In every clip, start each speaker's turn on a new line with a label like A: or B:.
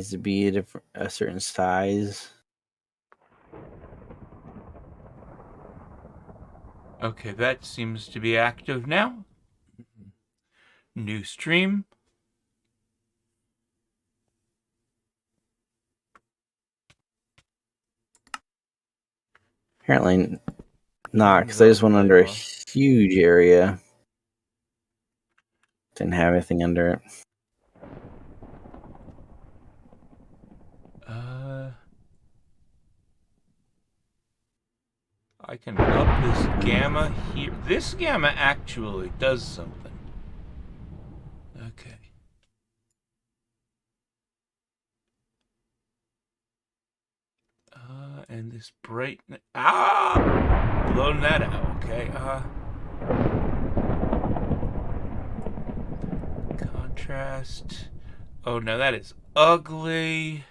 A: needs to be a certain size.
B: Okay, that seems to be active now. New stream.
A: Apparently not, because I just went under a huge area. Didn't have anything under it.
B: I can up this gamma here. This gamma actually does something. Okay. And this brightness. Blown that out. Okay. Contrast. Oh, no, that is ugly.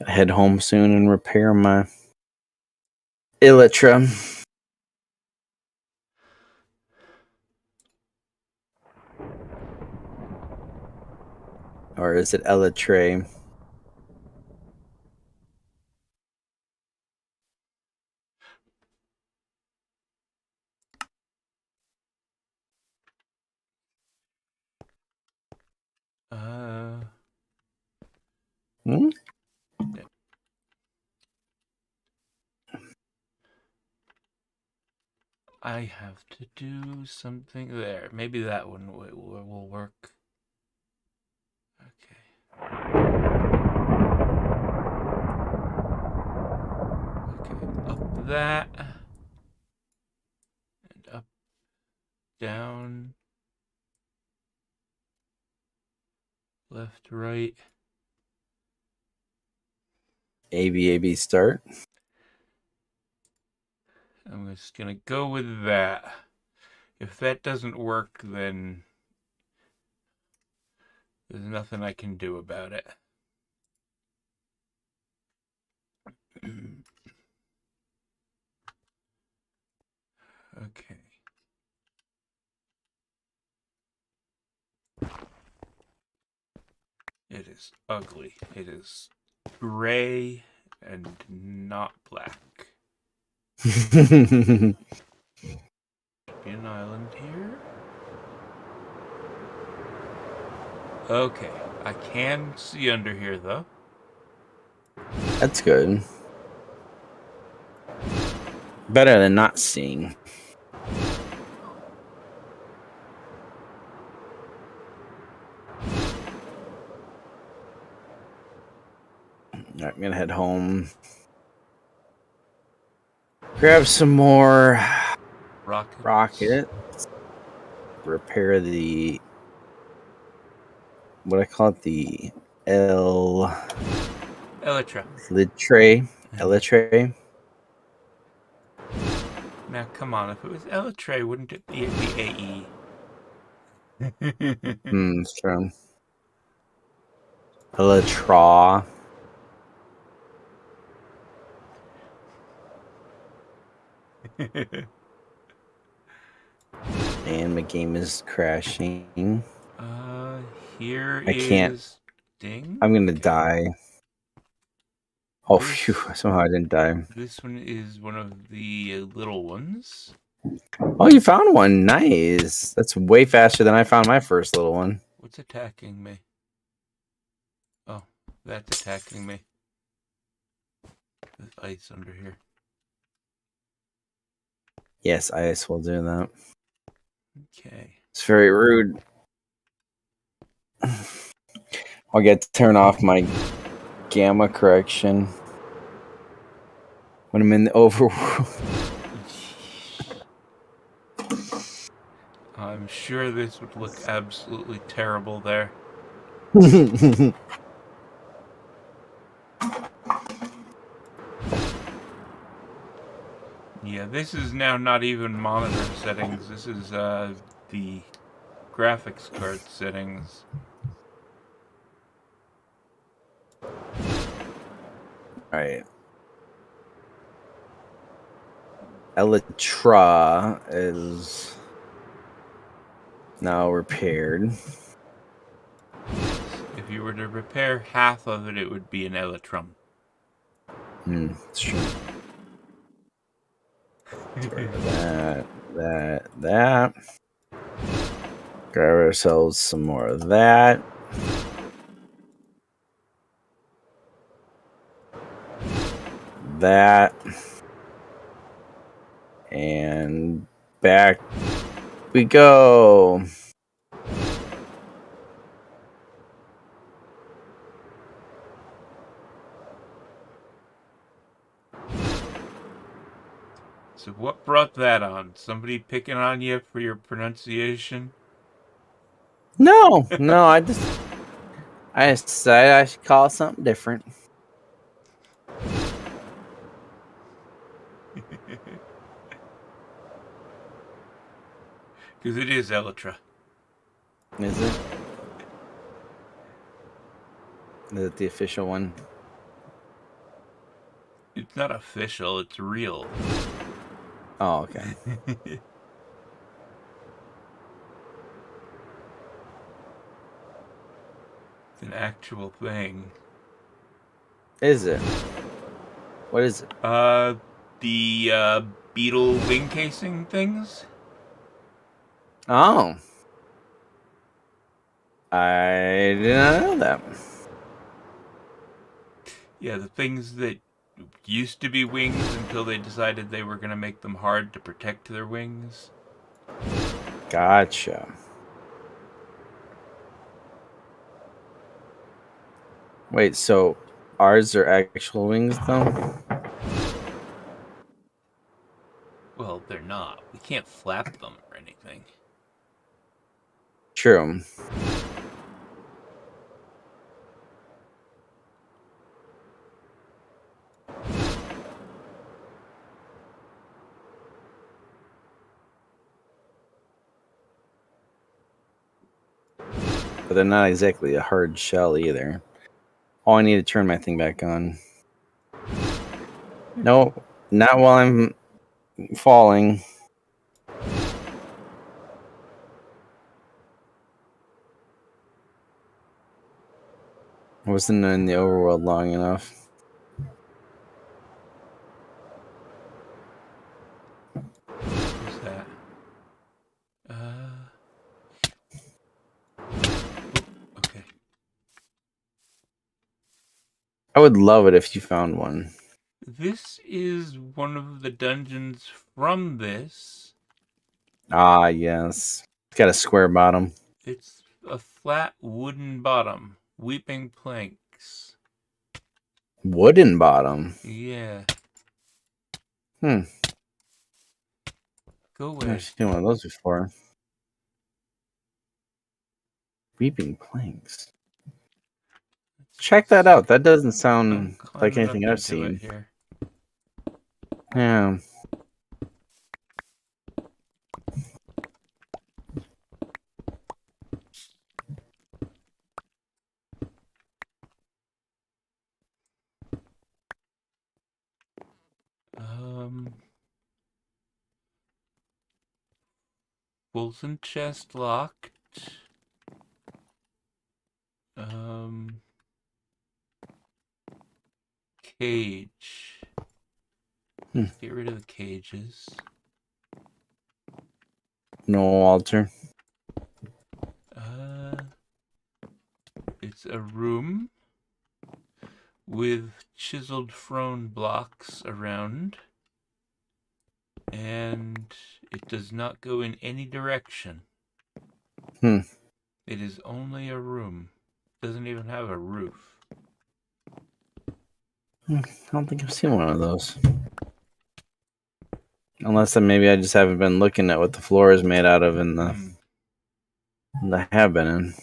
A: I'll head home soon and repair my Elytra. Or is it Elytra? Hmm?
B: I have to do something there. Maybe that one will work. Okay. Okay, up that. And up, down. Left, right.
A: AB start.
B: I'm just gonna go with that. If that doesn't work, then there's nothing I can do about it. Okay. It is ugly. It is gray and not black. Be an island here. Okay, I can see under here though.
A: That's good. Better than not seeing. Alright, I'm gonna head home. Grab some more rockets. Repair the what I call it, the
B: Elytra.
A: Elytra.
B: Now come on, if it was Elytra, wouldn't it be AE?
A: It's true. Elytra. And my game is crashing.
B: Here
A: I can't.
B: Ding.
A: I'm gonna die. Oh, phew! Somehow I didn't die.
B: This one is one of the little ones.
A: Oh, you found one. Nice. That's way faster than I found my first little one.
B: What's attacking me? Oh, that's attacking me. There's ice under here.
A: Yes, ice will do that.
B: Okay.
A: It's very rude. I'll get to turn off my gamma correction when I'm in the overworld.
B: I'm sure this would look absolutely terrible there. Yeah, this is now not even monitor settings. This is the graphics card settings.
A: right. Elytra is now repaired.
B: If you were to repair half of it, it would be an elytrum.
A: It's true. That. Grab ourselves some more of that. That. And back we go.
B: So what brought that on? Somebody picking on you for your pronunciation?
A: No, I decided I should call it something different.
B: Because it is Elytra.
A: Is it? Is it the official one?
B: It's not official, it's real.
A: Oh, okay.
B: It's an actual thing.
A: Is it? What is it?
B: The beetle wing casing things?
A: Oh. I did not know that.
B: Yeah, the things that used to be wings until they decided they were going to make them hard to protect their wings.
A: Gotcha. Wait, so ours are actual wings, though?
B: Well, they're not. We can't flap them or anything.
A: True. But they're not exactly a hard shell either. Oh, I need to turn my thing back on. No, not while I'm falling. I wasn't in the overworld long enough.
B: What's that? Okay.
A: I would love it if you found one.
B: This is one of the dungeons from this.
A: Ah, yes. It's got a square bottom.
B: It's a flat wooden bottom. Weeping planks.
A: Wooden bottom.
B: Yeah.
A: Hmm.
B: Go
A: I've never
B: away.
A: seen one of those before. Weeping planks. Check that out. That doesn't
B: I'm
A: sound like
B: climbing up
A: anything I've
B: into it
A: seen.
B: here.
A: Yeah.
B: Wilson chest locked. Cage. Get rid of the cages.
A: No altar.
B: It's a room with chiseled throne blocks around, and it does not go in any direction. It is only a room. It doesn't even have a roof.
A: I don't think I've seen one of those. Unless maybe I just haven't been looking at what the floor is made out of in the I have been in.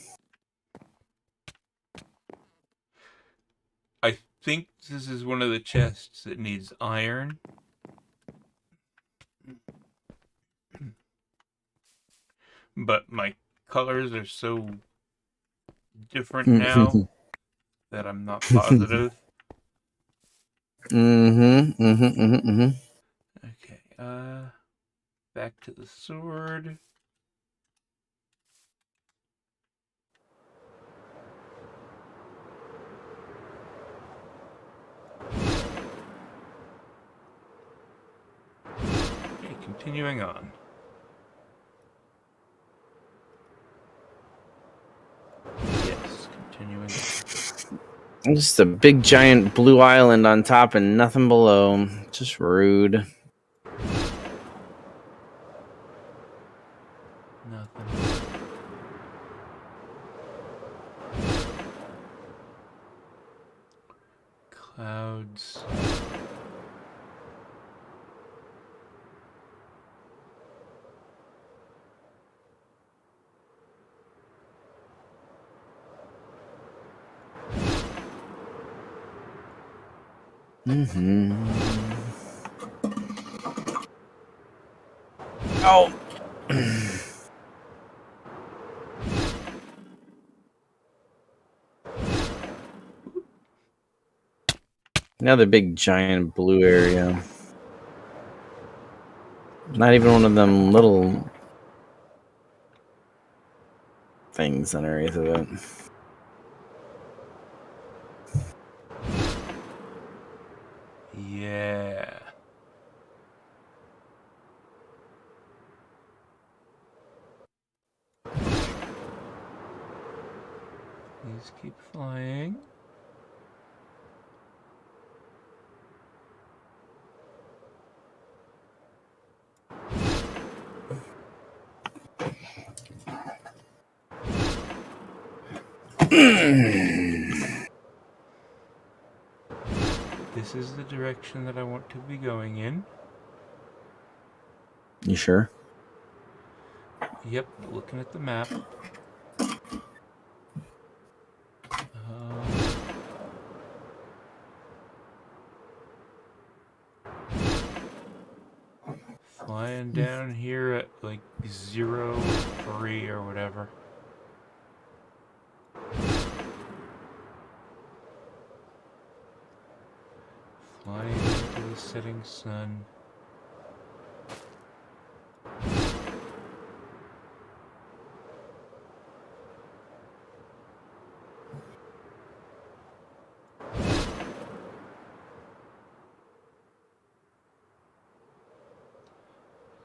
B: I think this is one of the chests that needs iron. But my colors are so different now that I'm not positive. Okay, back to the sword. Okay, continuing on. Yes, continuing on.
A: Just a big giant blue island on top and nothing below. Just rude.
B: Nothing. Clouds.
A: Oh. Another big giant blue area. Not even one of them little things underneath of it.
B: Yeah. Please keep flying. This is the direction that I want to be going in.
A: You sure?
B: Yep, looking at the map. Flying down here at like 0-3 or whatever. Flying into the setting sun.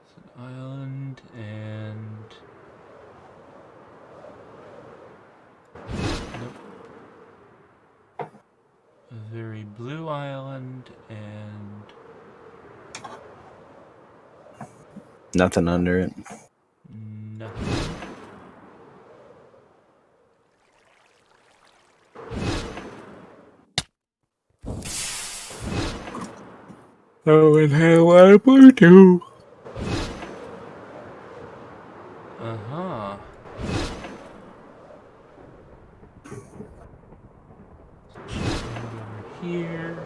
B: It's an island and... Nope. A very blue island and...
A: Nothing under it.
B: Nothing.
A: Oh, and had a lot of blue too.
B: Uh-huh. Over here.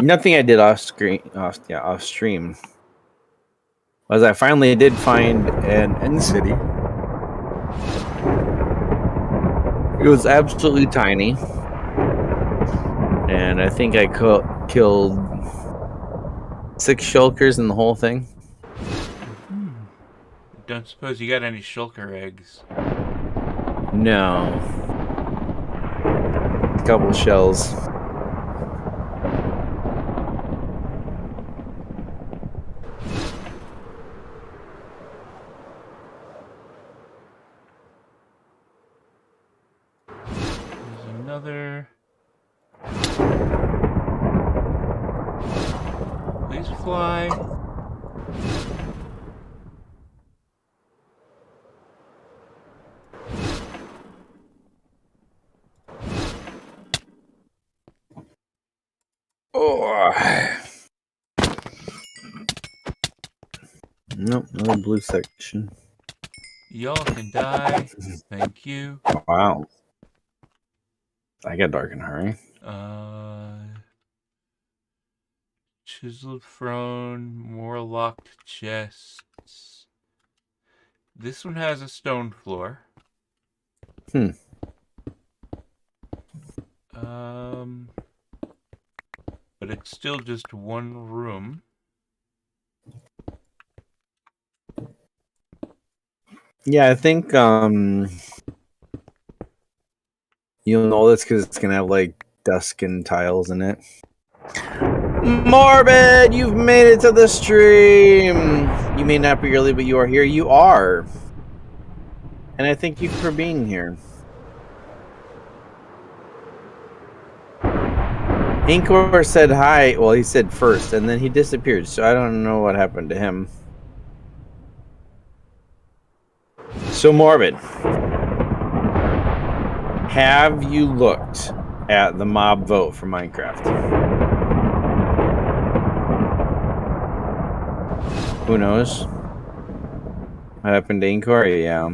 A: Nothing I did off stream. Was I finally did find an end city. It was absolutely tiny. And I think I killed 6 shulkers in the whole thing.
B: Don't suppose you got any shulker eggs?
A: No. A couple shells.
B: There's another. Please fly.
A: Oh. Nope, no blue section.
B: Y'all can die. Thank you.
A: Wow. I got dark and hurry.
B: Chiseled throne, more locked chests. This one has a stone floor. But it's still just one room.
A: Yeah, I think you'll know this because it's gonna have like dusk and tiles in it. Morbid, you've made it to the stream. You may not be early, but you are here. You are, and I thank you for being here. Inkor said hi. Well, he said first, and then he disappeared. So I don't know what happened to him. So Morbid, have you looked at the mob vote for Minecraft? Who knows? What happened to Inkor? Yeah.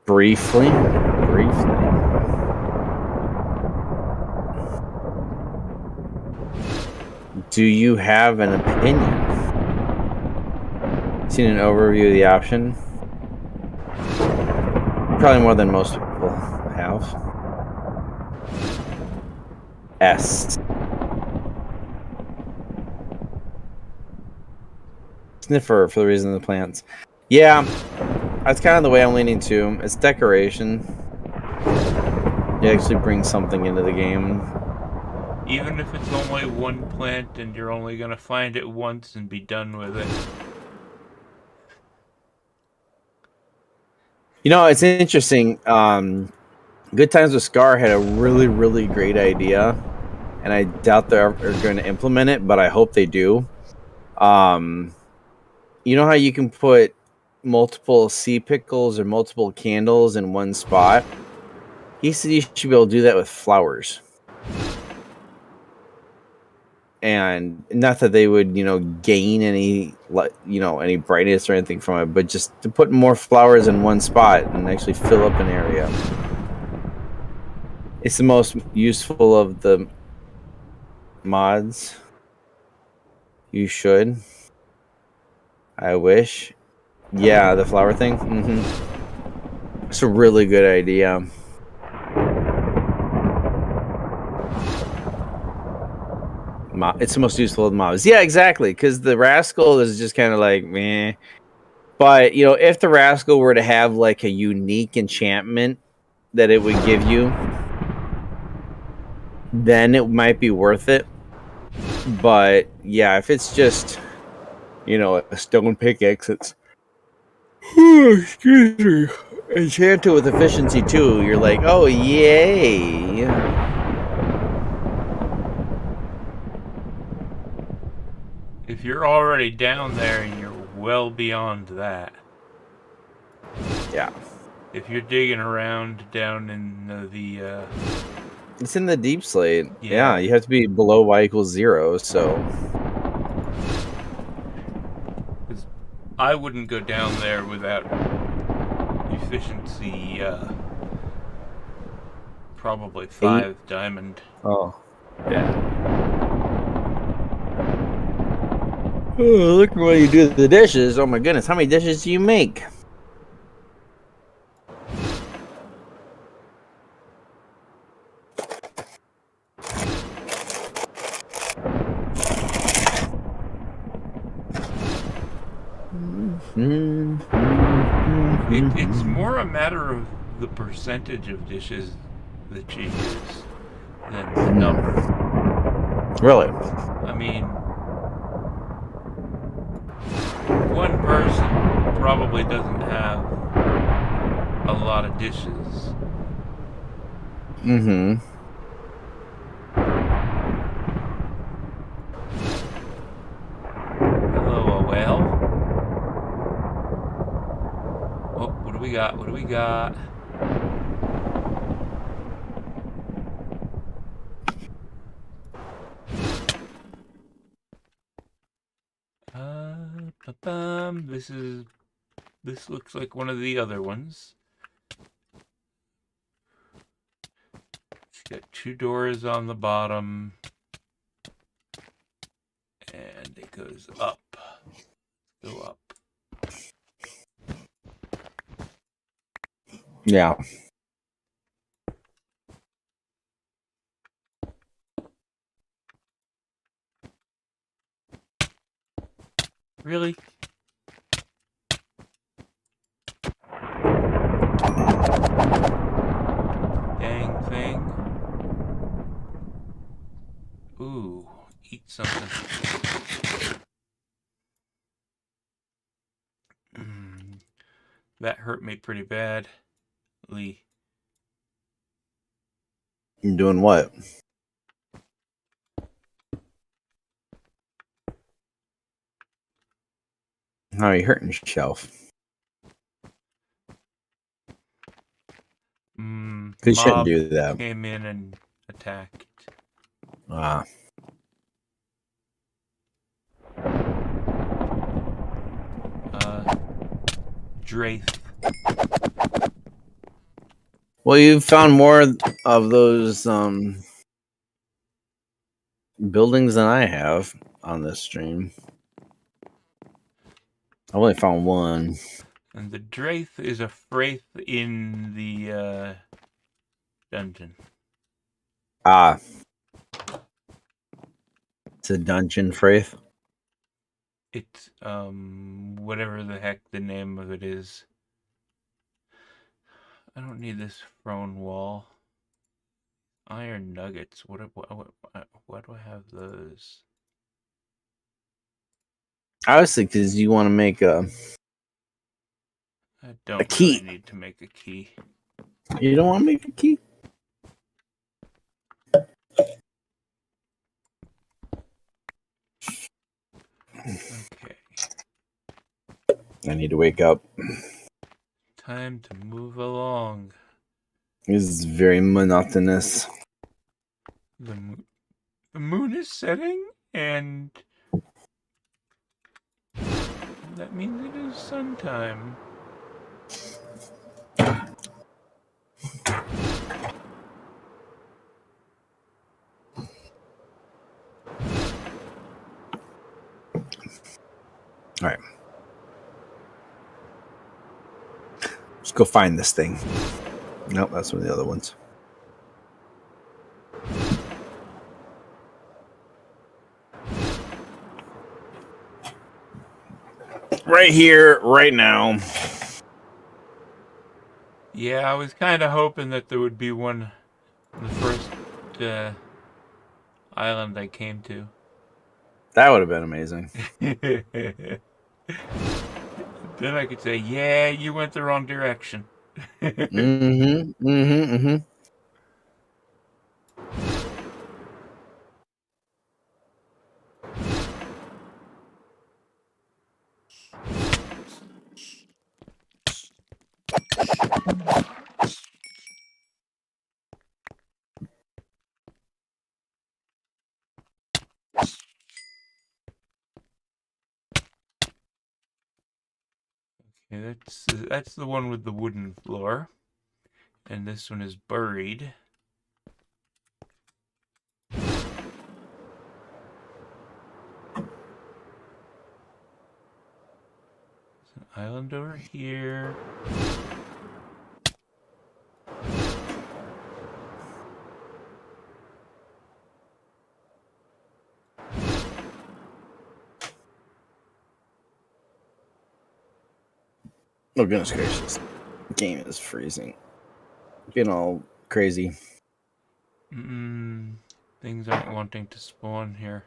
A: Briefly. Do you have an opinion? Seen an overview of the option? Probably more than most people have. S. Sniffer for the reason of the plants. Yeah, that's kind of the way I'm leaning to. It's decoration. You actually bring something into the game.
B: Even if it's only one plant and you're only going to find it once and be done with it.
A: You know, it's interesting. Good Times with Scar had a really, really great idea, and I doubt they're going to implement it, but I hope they do. You know how you can put multiple sea pickles or multiple candles in one spot? He said you should be able to do that with flowers. And not that they would, gain any, any brightness or anything from it, but just to put more flowers in one spot and actually fill up an area. It's the most useful of the mods. You should. I wish. Yeah, the flower thing. It's a really good idea. It's the most useful of the mobs. Yeah, exactly. Because the rascal is just kind of like meh. But if the rascal were to have like a unique enchantment that it would give you, then it might be worth it. But yeah, if it's just a stone pickaxe, it's excuse me, enchanted with efficiency 2, you're like, oh yay.
B: If you're already down there and you're well beyond that.
A: Yeah.
B: If you're digging around down in the
A: it's in the deep slate. Yeah, you have to be below y = 0, so
B: I wouldn't go down there without efficiency probably 5 diamond.
A: Oh. Yeah. Oh, look at what you do with the dishes. Oh my goodness, how many dishes do you make?
B: It's more a matter of the percentage of dishes that you use than the number.
A: Really?
B: I mean, one person probably doesn't have a lot of dishes. Hello, well. Oh, what do we got? What do we got? This is This looks like one of the other ones. It's got 2 doors on the bottom. And it goes up. Go up.
A: Yeah.
B: Really? Dang thing. Ooh, eat something. That hurt me pretty bad. Lee.
A: You doing what? How are you hurting yourself? You shouldn't
B: Mob
A: do that.
B: came in and attacked. Drath.
A: Well, you found more of those buildings than I have on this stream. I only found one.
B: And the Drath is a Fraith in the dungeon.
A: Ah. It's a dungeon Fraith.
B: It's whatever the heck the name of it is. I don't need this throne wall. Iron nuggets. Why do I have those?
A: Obviously, because you want to make
B: I don't
A: key.
B: really need to make a key.
A: You don't want to make a key?
B: Okay.
A: I need to wake up.
B: Time to move along.
A: This is very monotonous.
B: The moon is setting, and that means it is sun time.
A: All right. Let's go find this thing. Nope, that's one of the other ones. Right here, right now.
B: Yeah, I was kind of hoping that there would be one on the first island I came to.
A: That would have been amazing.
B: Then I could say, yeah, you went the wrong direction. Okay, that's the one with the wooden floor. And this one is buried. There's an island over here.
A: Oh, goodness gracious. The game is freezing. Getting all crazy.
B: Things aren't wanting to spawn here.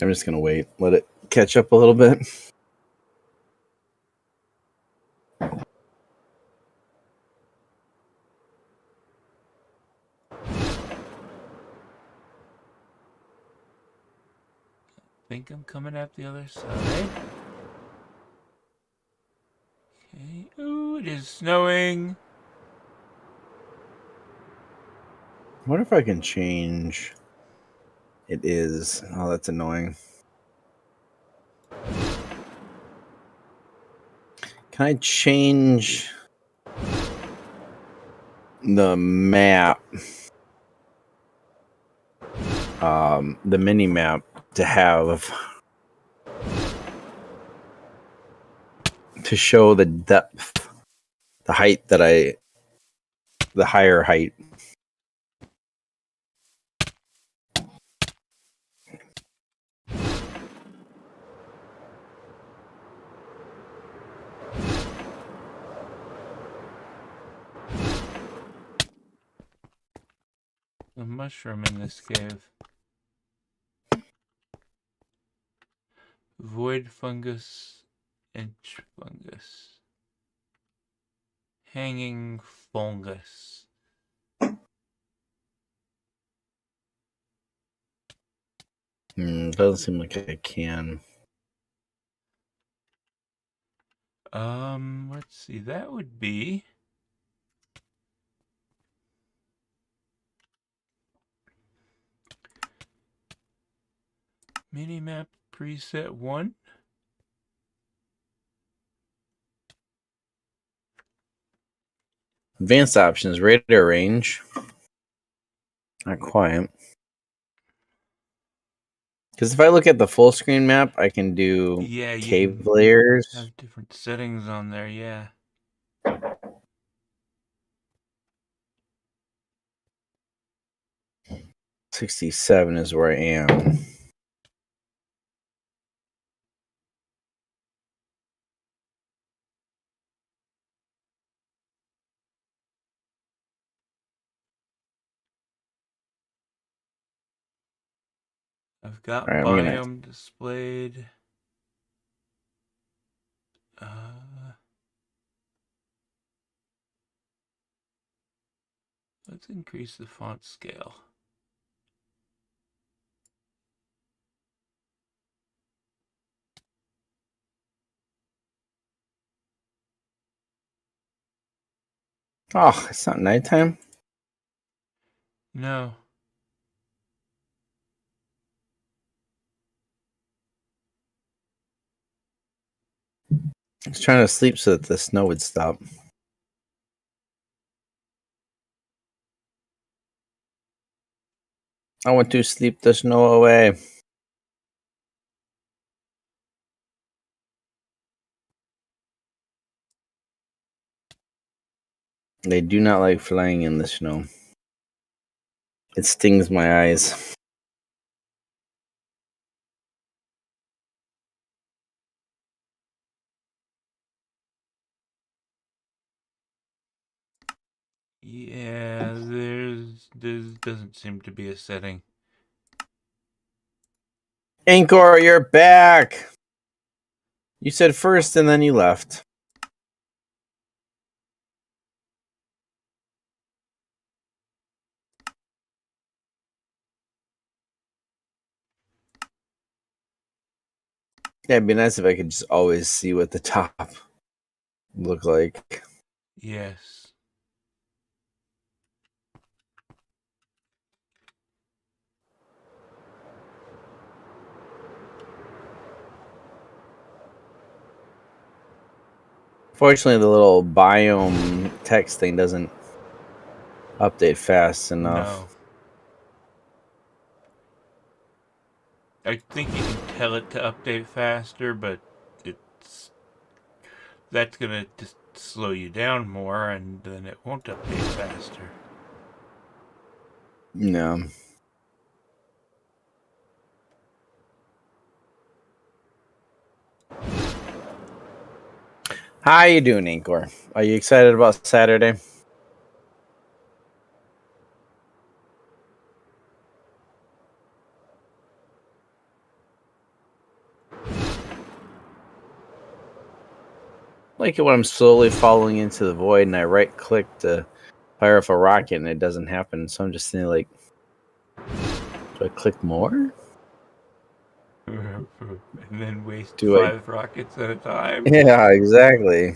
A: I'm just going to wait. Let it catch up a little bit.
B: Think I'm coming up the other side. Okay. Ooh, it is snowing.
A: I wonder if I can change. It is. Oh, that's annoying. Can I change the map? The mini map to have to show the depth, the height the higher height.
B: A mushroom in this cave. Void fungus, inch fungus. Hanging fungus.
A: Doesn't seem like I can.
B: Let's see. That would be minimap preset 1.
A: Advanced options, radar range. Not quite. Because if I look at the full screen map, I can do cave layers.
B: Have different settings on there, yeah.
A: $67 is where I am.
B: I've got
A: All right,
B: biome displayed. Let's increase the font scale.
A: Oh, it's not nighttime?
B: No.
A: I was trying to sleep so that the snow would stop. I want to sleep the snow away. They do not like flying in the snow. It stings my eyes.
B: Yeah, there doesn't seem to be a setting.
A: Anchor, you're back. You said first and then you left. Yeah, it'd be nice if I could just always see what the top look like.
B: Yes.
A: Fortunately, the little biome text thing doesn't update fast enough.
B: No. I think you can tell it to update faster, but that's gonna just slow you down more, and then it won't update faster.
A: No. How you doing, Anchor? Are you excited about Saturday? Like it when I'm slowly falling into the void and I right click to fire off a rocket and it doesn't happen. So I'm just thinking, like, do I click more?
B: And then waste
A: Do
B: 5 rockets at a time.
A: Yeah, exactly.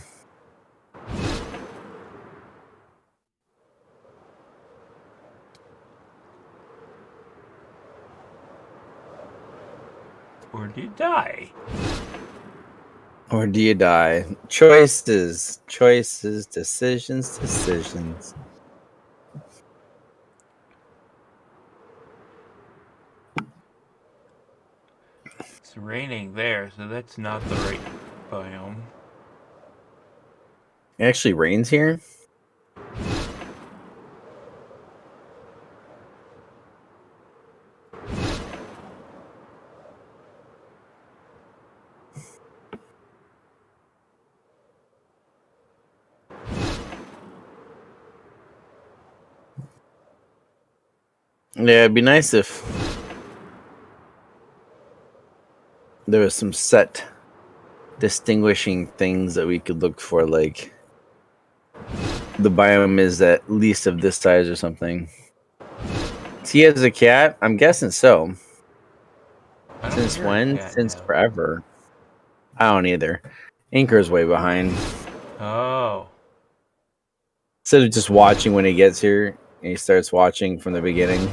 B: Or do you die?
A: Or do you die? Choices, choices, decisions, decisions.
B: It's raining there, so that's not the right biome.
A: It actually rains here? Yeah, it'd be nice if there was some set distinguishing things that we could look for, like the biome is at least of this size or something. He has a cat? I'm guessing so.
B: I don't
A: Since
B: hear a
A: when?
B: cat
A: Since
B: now.
A: forever. I don't either. Anchor's way behind.
B: Oh.
A: Instead of just watching when he gets here, he starts watching from the beginning.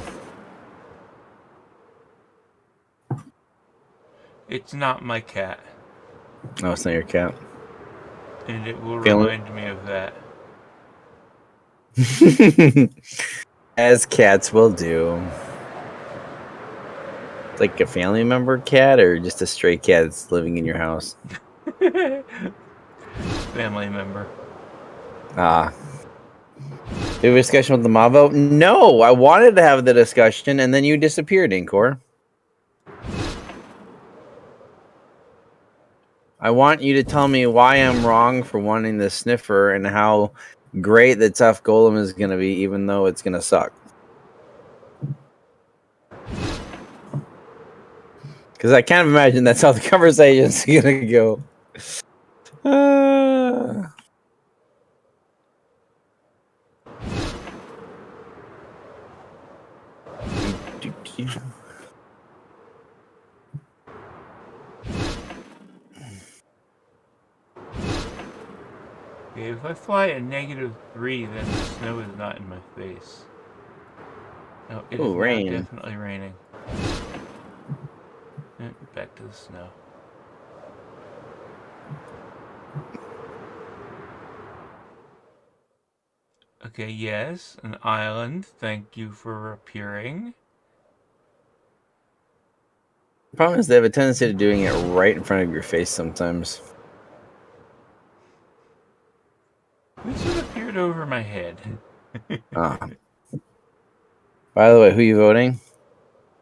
B: It's not my cat.
A: Oh, it's not your cat.
B: And it will
A: Feeling
B: remind me of that.
A: as cats will do. Like a family member cat or just a stray cat that's living in your house?
B: Family member.
A: Ah. Do we have a discussion with the Mavo? No, I wanted to have the discussion and then you disappeared, Inkor. I want you to tell me why I'm wrong for wanting the sniffer and how great the tough golem is going to be, even though it's going to suck. Because I can't imagine that's how the conversation's going to go.
B: Okay, if I fly at -3, then the snow is not in my face. No, it is
A: Ooh,
B: now
A: rain.
B: definitely raining. Back to the snow. Okay, yes, an island. Thank you for appearing.
A: The problem is they have a tendency to doing it right in front of your face sometimes.
B: This one appeared over my head.
A: By the way, who are you voting?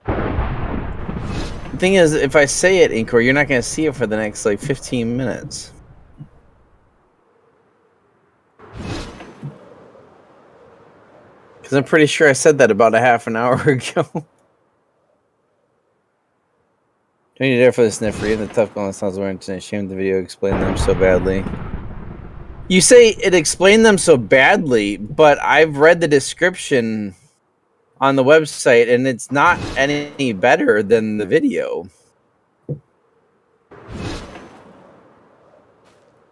A: The thing is, if I say it, Inkor, you're not going to see it for the next, like, 15 minutes. Because I'm pretty sure I said that about a half an hour ago. Don't you dare for the sniffer. Even the tough golem sounds weren't ashamed the video explained them so badly. You say it explained them so badly, but I've read the description on the website and it's not any better than the video.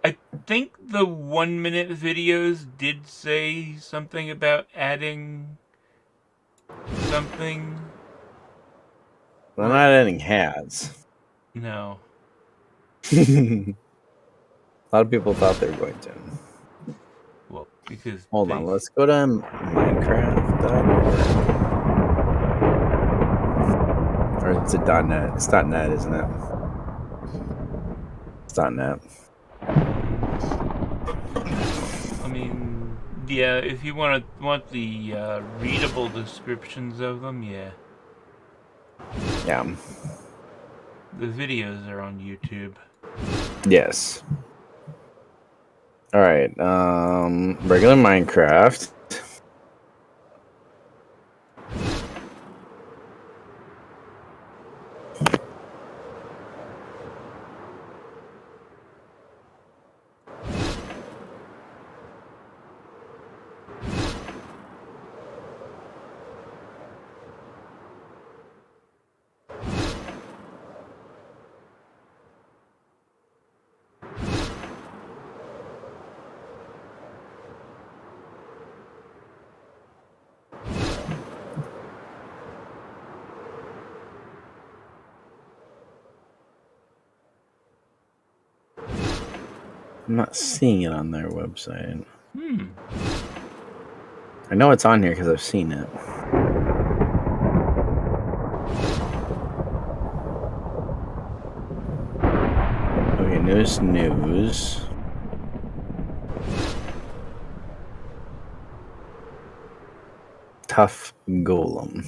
B: I think the 1-minute videos did say something about adding something.
A: They're not adding hats.
B: No.
A: A lot of people thought they were going to.
B: Well, because
A: Hold on, let's go to Minecraft.org. Or it's a .net. It's .net, isn't it? It's .net.
B: I mean, yeah, if you want the readable descriptions of them, yeah.
A: Yeah.
B: The videos are on YouTube.
A: Yes. All right. Regular Minecraft. I'm not seeing it on their website.
B: Hmm.
A: I know it's on here because I've seen it. Okay, news. Tough golem.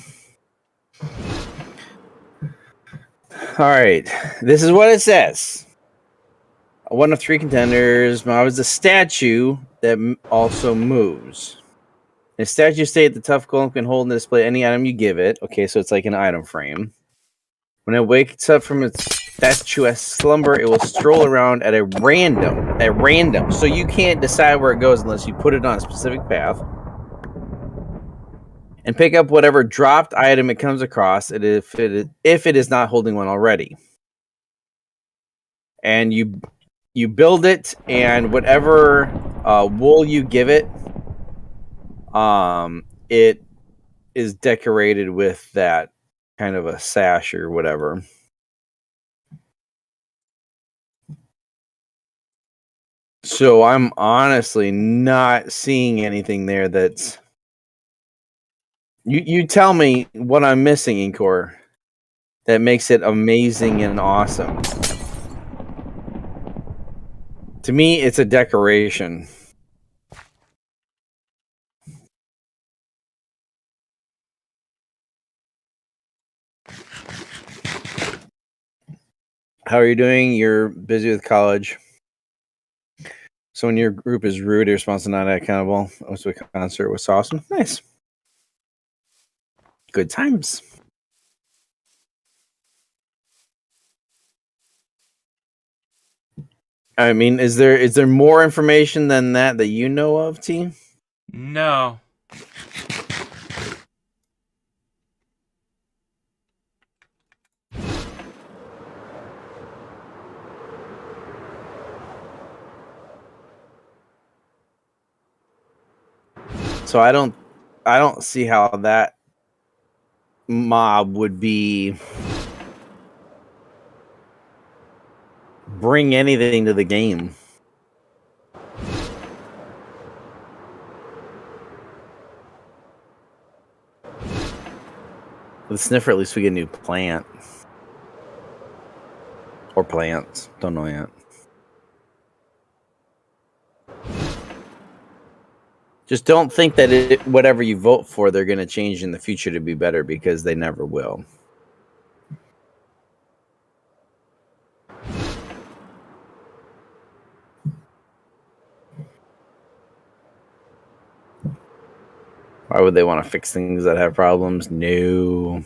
A: All right, this is what it says. One of 3 contenders. Mob is a statue that also moves. A statue state the tough golem can hold and display any item you give it. Okay, so it's like an item frame. When it wakes up from its statuesque slumber, it will stroll around at random. So you can't decide where it goes unless you put it on a specific path. And pick up whatever dropped item it comes across, if it is not holding one already. And you build it, and whatever wool you give it, it is decorated with that kind of a sash or whatever. So I'm honestly not seeing anything there that's... You tell me what I'm missing, Inkor, that makes it amazing and awesome. To me, it's a decoration. How are you doing? You're busy with college. So when your group is rude, you're responsible, not accountable. I went to a concert. It was awesome. Nice. Good times. I mean, is there more information than that you know of, T?
B: No.
A: So I don't see how that mob would bring anything to the game. With Sniffer, at least we get a new plant. Or plants. Don't know yet. Just don't think that whatever you vote for, they're going to change in the future to be better, because they never will. Why would they want to fix things that have problems? No.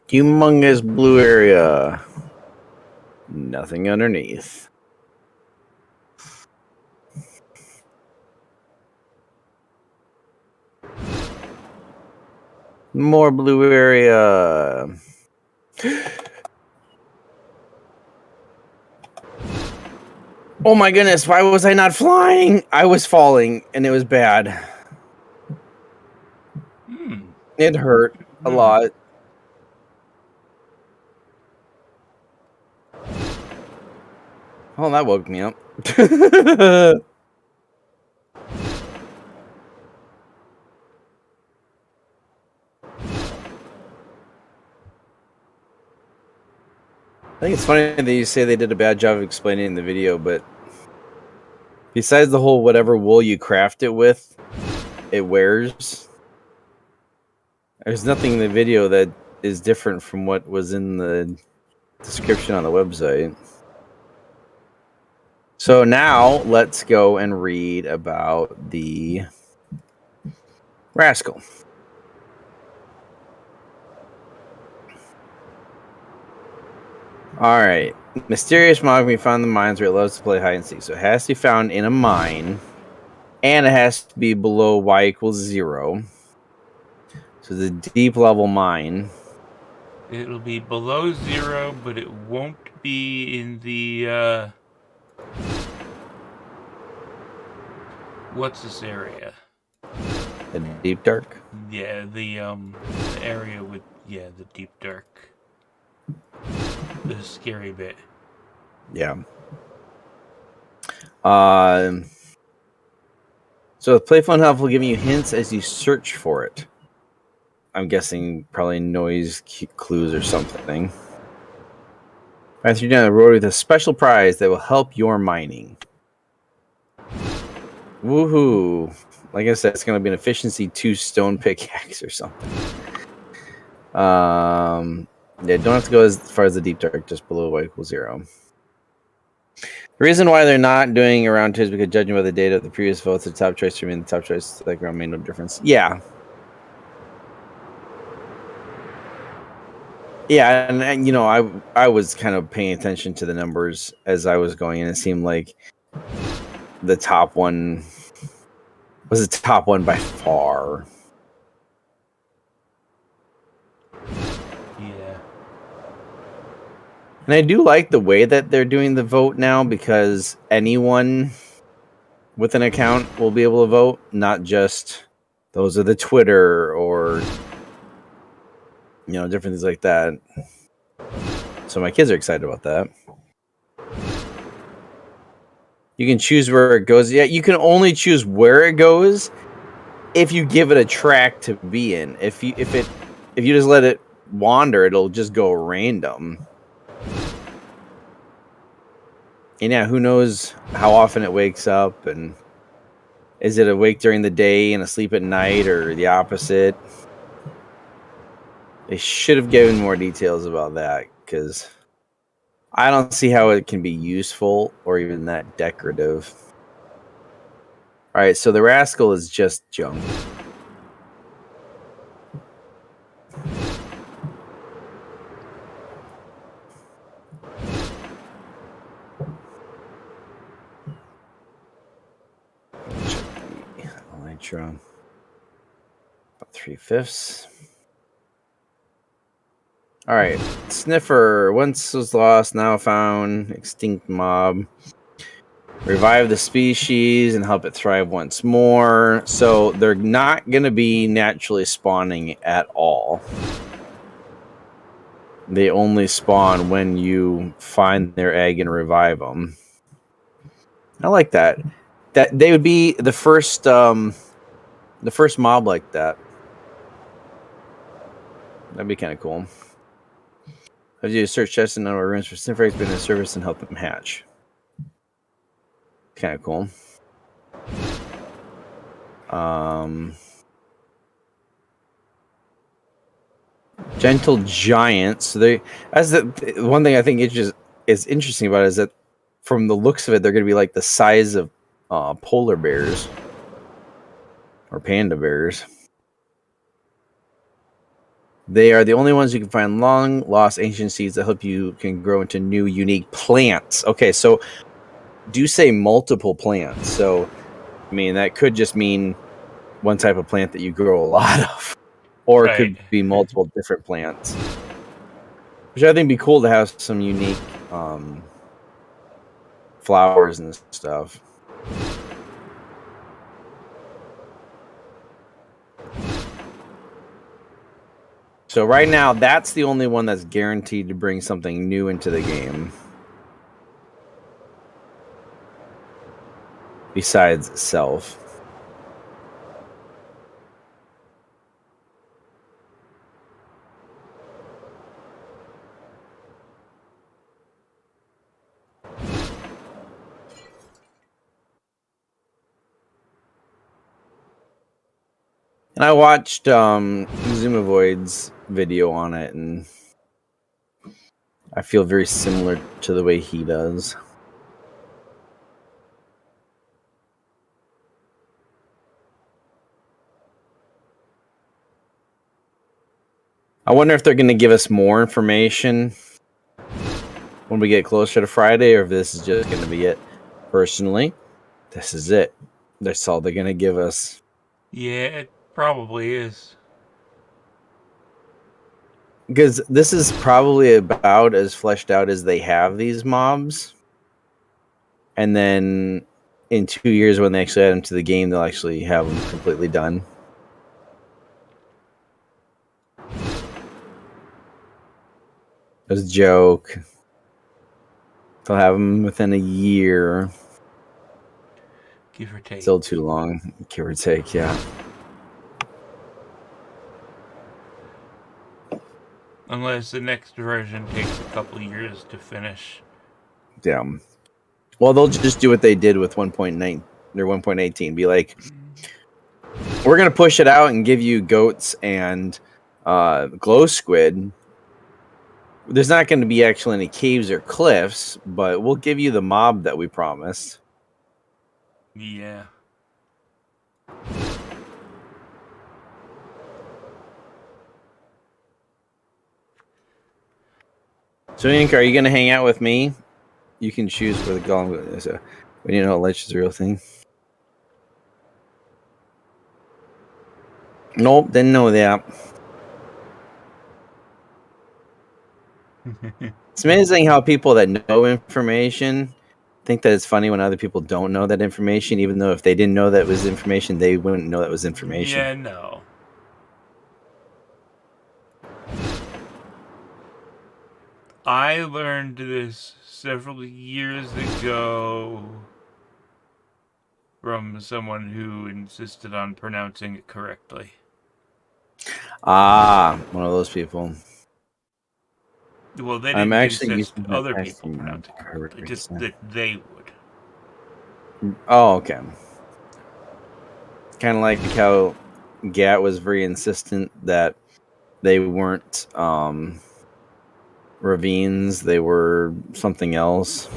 A: Humongous blue area. Nothing underneath. More blue area. Oh my goodness, why was I not flying? I was falling, and it was bad. It hurt a lot. Oh, that woke me up. I think it's funny that you say they did a bad job of explaining in the video, but besides the whole whatever wool you craft it with, it wears, there's nothing in the video that is different from what was in the description on the website. So now let's go and read about the Rascal. All right. Mysterious mob can be found in the mines where it loves to play hide and seek. So it has to be found in a mine, and it has to be below y = 0. So the deep level mine.
B: It'll be below 0, but it won't be in the What's this area?
A: The deep dark.
B: Yeah, the area with the deep dark. The scary bit.
A: Yeah. So Playful and Helpful giving you hints as you search for it. I'm guessing probably noise clues or something. As you're down the road with a special prize that will help your mining. Woohoo! Like I said, it's going to be an efficiency 2 stone pickaxe or something. Yeah, don't have to go as far as the deep dark, just below y equals 0. The reason why they're not doing a round 2 is because judging by the data of the previous votes, the top choice remained the top choice. Like round made no difference. Yeah. Yeah, and you know, I was kind of paying attention to the numbers as I was going, and it seemed like the top one was the top one by far.
B: Yeah.
A: And I do like the way that they're doing the vote now, because anyone with an account will be able to vote, not just those of the Twitter or different things like that. So my kids are excited about that. You can choose where it goes. Yeah, you can only choose where it goes if you give it a track to be in. If you just let it wander, it'll just go random. And yeah, who knows how often it wakes up, and is it awake during the day and asleep at night, or the opposite? They should have given more details about that, because I don't see how it can be useful or even that decorative. All right, so the rascal is just junk. Check the elytra. About 3/5. All right, Sniffer. Once was lost, now found. Extinct mob. Revive the species and help it thrive once more. So they're not going to be naturally spawning at all. They only spawn when you find their egg and revive them. I like that. That they would be the first mob like that. That'd be kind of cool. I'd do a search chest and number of rooms for sniffer eggs, been in service and help them hatch. Kind of cool. Gentle giants. So the one thing I think is interesting about it is that from the looks of it, they're going to be like the size of polar bears or panda bears. They are the only ones you can find long lost ancient seeds that help you can grow into new unique plants. Okay, so do say multiple plants. So, I mean, that could just mean one type of plant that you grow a lot of, or it could be multiple different plants, which I think would be cool to have some unique flowers and stuff. So right now, that's the only one that's guaranteed to bring something new into the game. Besides itself. And I watched Zoomovoid's video on it, and I feel very similar to the way he does. I wonder if they're going to give us more information when we get closer to Friday, or if this is just going to be it. Personally, this is it. That's all they're going to give us.
B: Yeah, it probably is.
A: Because this is probably about as fleshed out as they have these mobs. And then in 2 years when they actually add them to the game, they'll actually have them completely done. It was a joke. They'll have them within a year.
B: Give or take.
A: Still too long, give or take, yeah.
B: Unless the next version takes a couple years to finish.
A: Yeah. Well, they'll just do what they did with 1.9 or 1.18. Be like, we're going to push it out and give you goats and glow squid. There's not going to be actually any caves or cliffs, but we'll give you the mob that we promised.
B: Yeah.
A: So, Ink, are you going to hang out with me? You can choose where the golem is. When you know Lich is a real thing. Nope, didn't know that. It's amazing how people that know information think that it's funny when other people don't know that information, even though if they didn't know that was information, they wouldn't know that was information.
B: Yeah, no. I learned this several years ago from someone who insisted on pronouncing it correctly.
A: Ah, one of those people.
B: Well, they
A: I'm
B: didn't
A: actually
B: insist
A: using
B: other
A: that
B: people
A: text
B: pronounce it correctly, just
A: now.
B: that they would.
A: Oh, okay. Kind of like how Gat was very insistent that they weren't ravines, they were something else.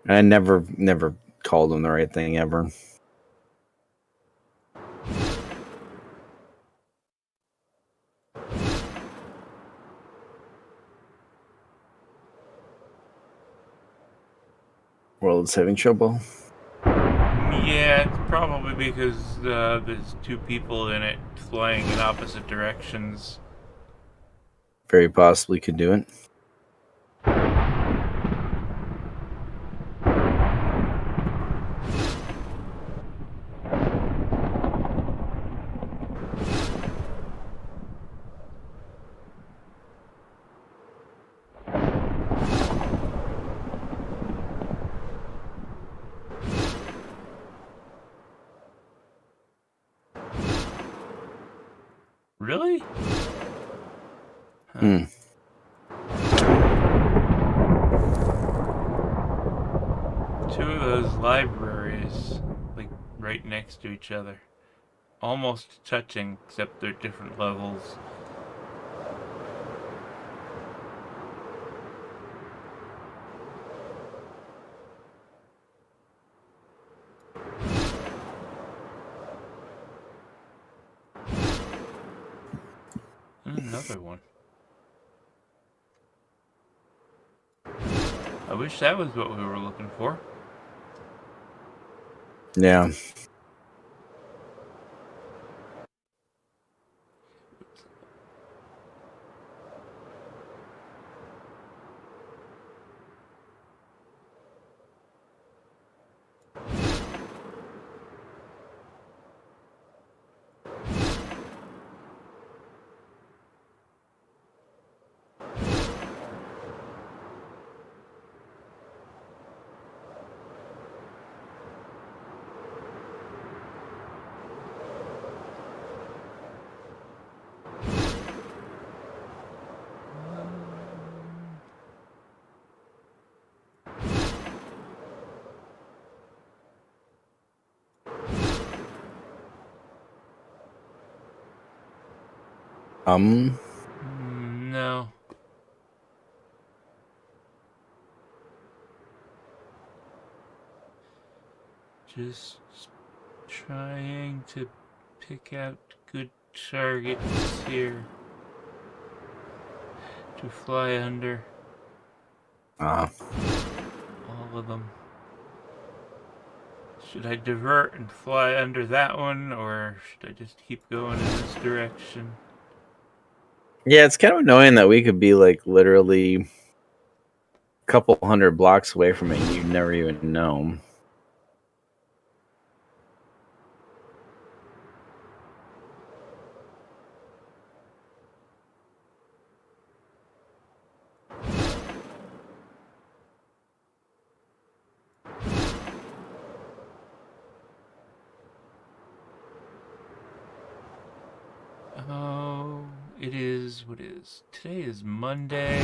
A: And I never called them the right thing ever. World's having trouble.
B: Yeah, it's probably because there's two people in it flying in opposite directions.
A: Very possibly could do it.
B: Really?
A: Hmm.
B: Two of those libraries, like right next to each other. Almost touching, except they're different levels. Another one. I wish that was what we were looking for.
A: Yeah.
B: No. Just trying to pick out good targets here to fly under. All of them. Should I divert and fly under that one, or should I just keep going in this direction?
A: Yeah, it's kind of annoying that we could be like literally couple hundred blocks away from it. You'd never even know.
B: Oh, it is. What is today? Is Monday.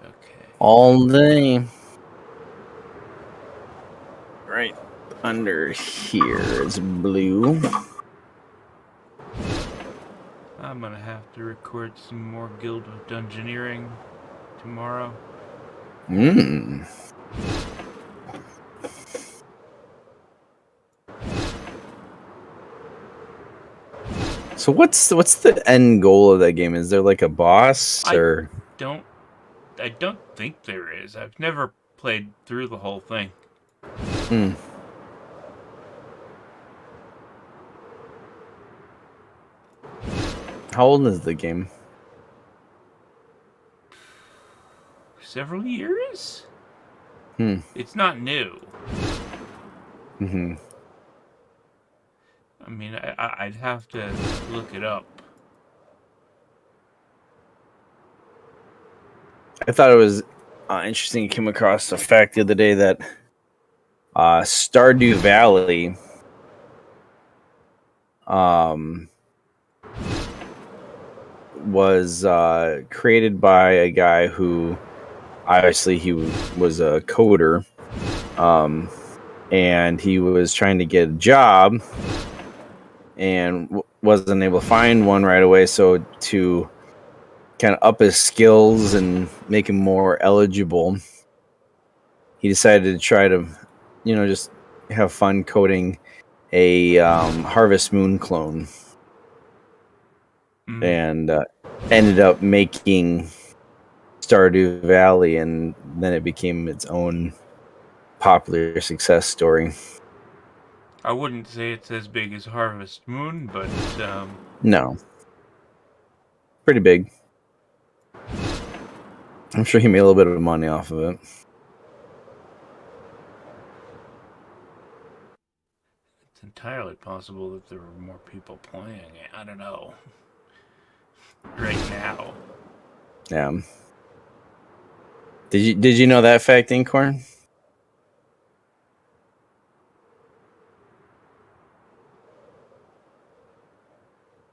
B: Okay.
A: All day. Right under here is blue.
B: I'm gonna have to record some more Guild of Dungeoneering tomorrow.
A: So what's the end goal of that game? Is there like a boss or?
B: I don't think there is. I've never played through the whole thing.
A: How old is the game?
B: Several years? It's not new. I mean, I'd have to look it up.
A: I thought it was interesting. I came across a fact the other day that Stardew Valley was created by a guy who obviously he was a coder, and he was trying to get a job and wasn't able to find one right away. So to kind of up his skills and make him more eligible, he decided to try to, just have fun coding a Harvest Moon clone, and ended up making Stardew Valley, and then it became its own popular success story.
B: I wouldn't say it's as big as Harvest Moon, but
A: no, pretty big. I'm sure he made a little bit of money off of it.
B: It's entirely possible that there were more people playing it. I don't know. Right now.
A: Yeah. Did you know that fact, Incorn?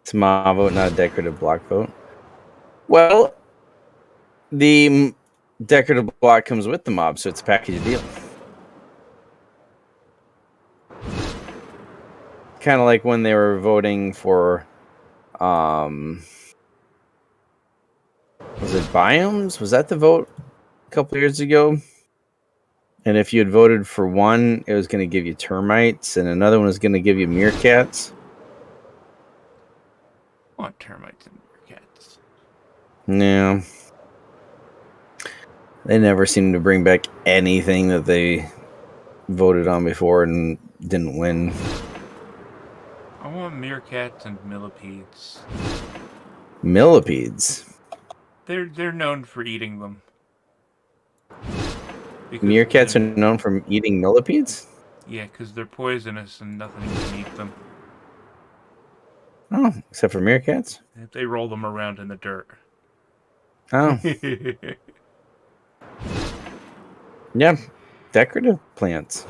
A: It's a mob vote, not a decorative block vote. Well, the decorative block comes with the mob, so it's a package deal. Kind of like when they were voting for, was it biomes? Was that the vote a couple years ago? And if you had voted for one, it was going to give you termites, and another one was going to give you meerkats.
B: What termites and meerkats?
A: No. They never seem to bring back anything that they voted on before and didn't win.
B: I want meerkats and millipedes.
A: Millipedes?
B: They're known for eating them.
A: Meerkats are known for eating millipedes?
B: Yeah, because they're poisonous and nothing can eat them.
A: Oh, except for meerkats?
B: They roll them around in the dirt.
A: Oh. Yeah, decorative plants.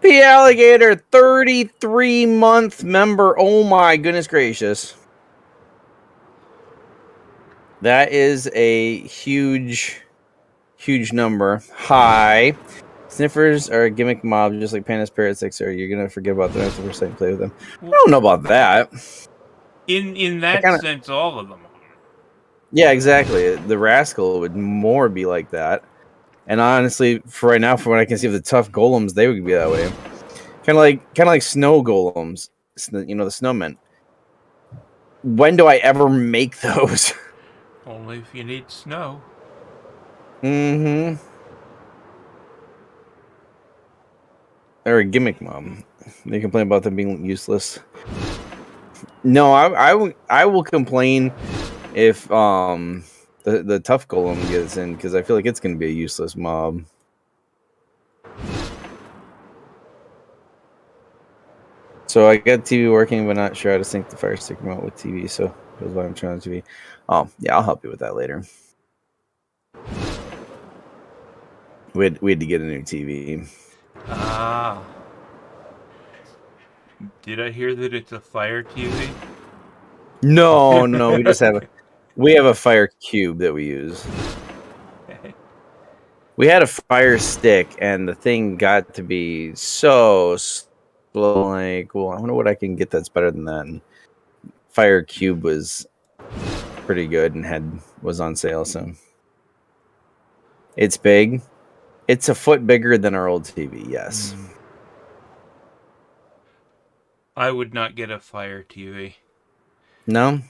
A: The alligator, 33-month member. Oh my goodness gracious. That is a huge number. Hi. Sniffers are a gimmick mob, just like pandas, parrots, etc. You're gonna forget about them after the first time you play with them. I don't know about that.
B: In that sense, all of them are.
A: Yeah, exactly. The rascal would more be like that. And honestly, for right now, from what I can see of the tough golems, they would be that way. Kind of like snow golems. The snowmen. When do I ever make those?
B: Only if you need snow.
A: Mm-hmm. Or a gimmick mob. They complain about them being useless. No, I will complain if the tough golem gets in, because I feel like it's going to be a useless mob. So I got TV working, but not sure how to sync the Fire Stick remote with TV. So that's why I'm trying to TV. Oh yeah, I'll help you with that later. We had to get a new TV.
B: Ah. Did I hear that it's a Fire TV?
A: No, we just have a Fire Cube that we use. We had a Fire Stick, and the thing got to be so slow. Like, well, I wonder what I can get that's better than that. And Fire Cube was pretty good and was on sale. So it's big. It's a foot bigger than our old TV. Yes.
B: I would not get a Fire TV.
A: No?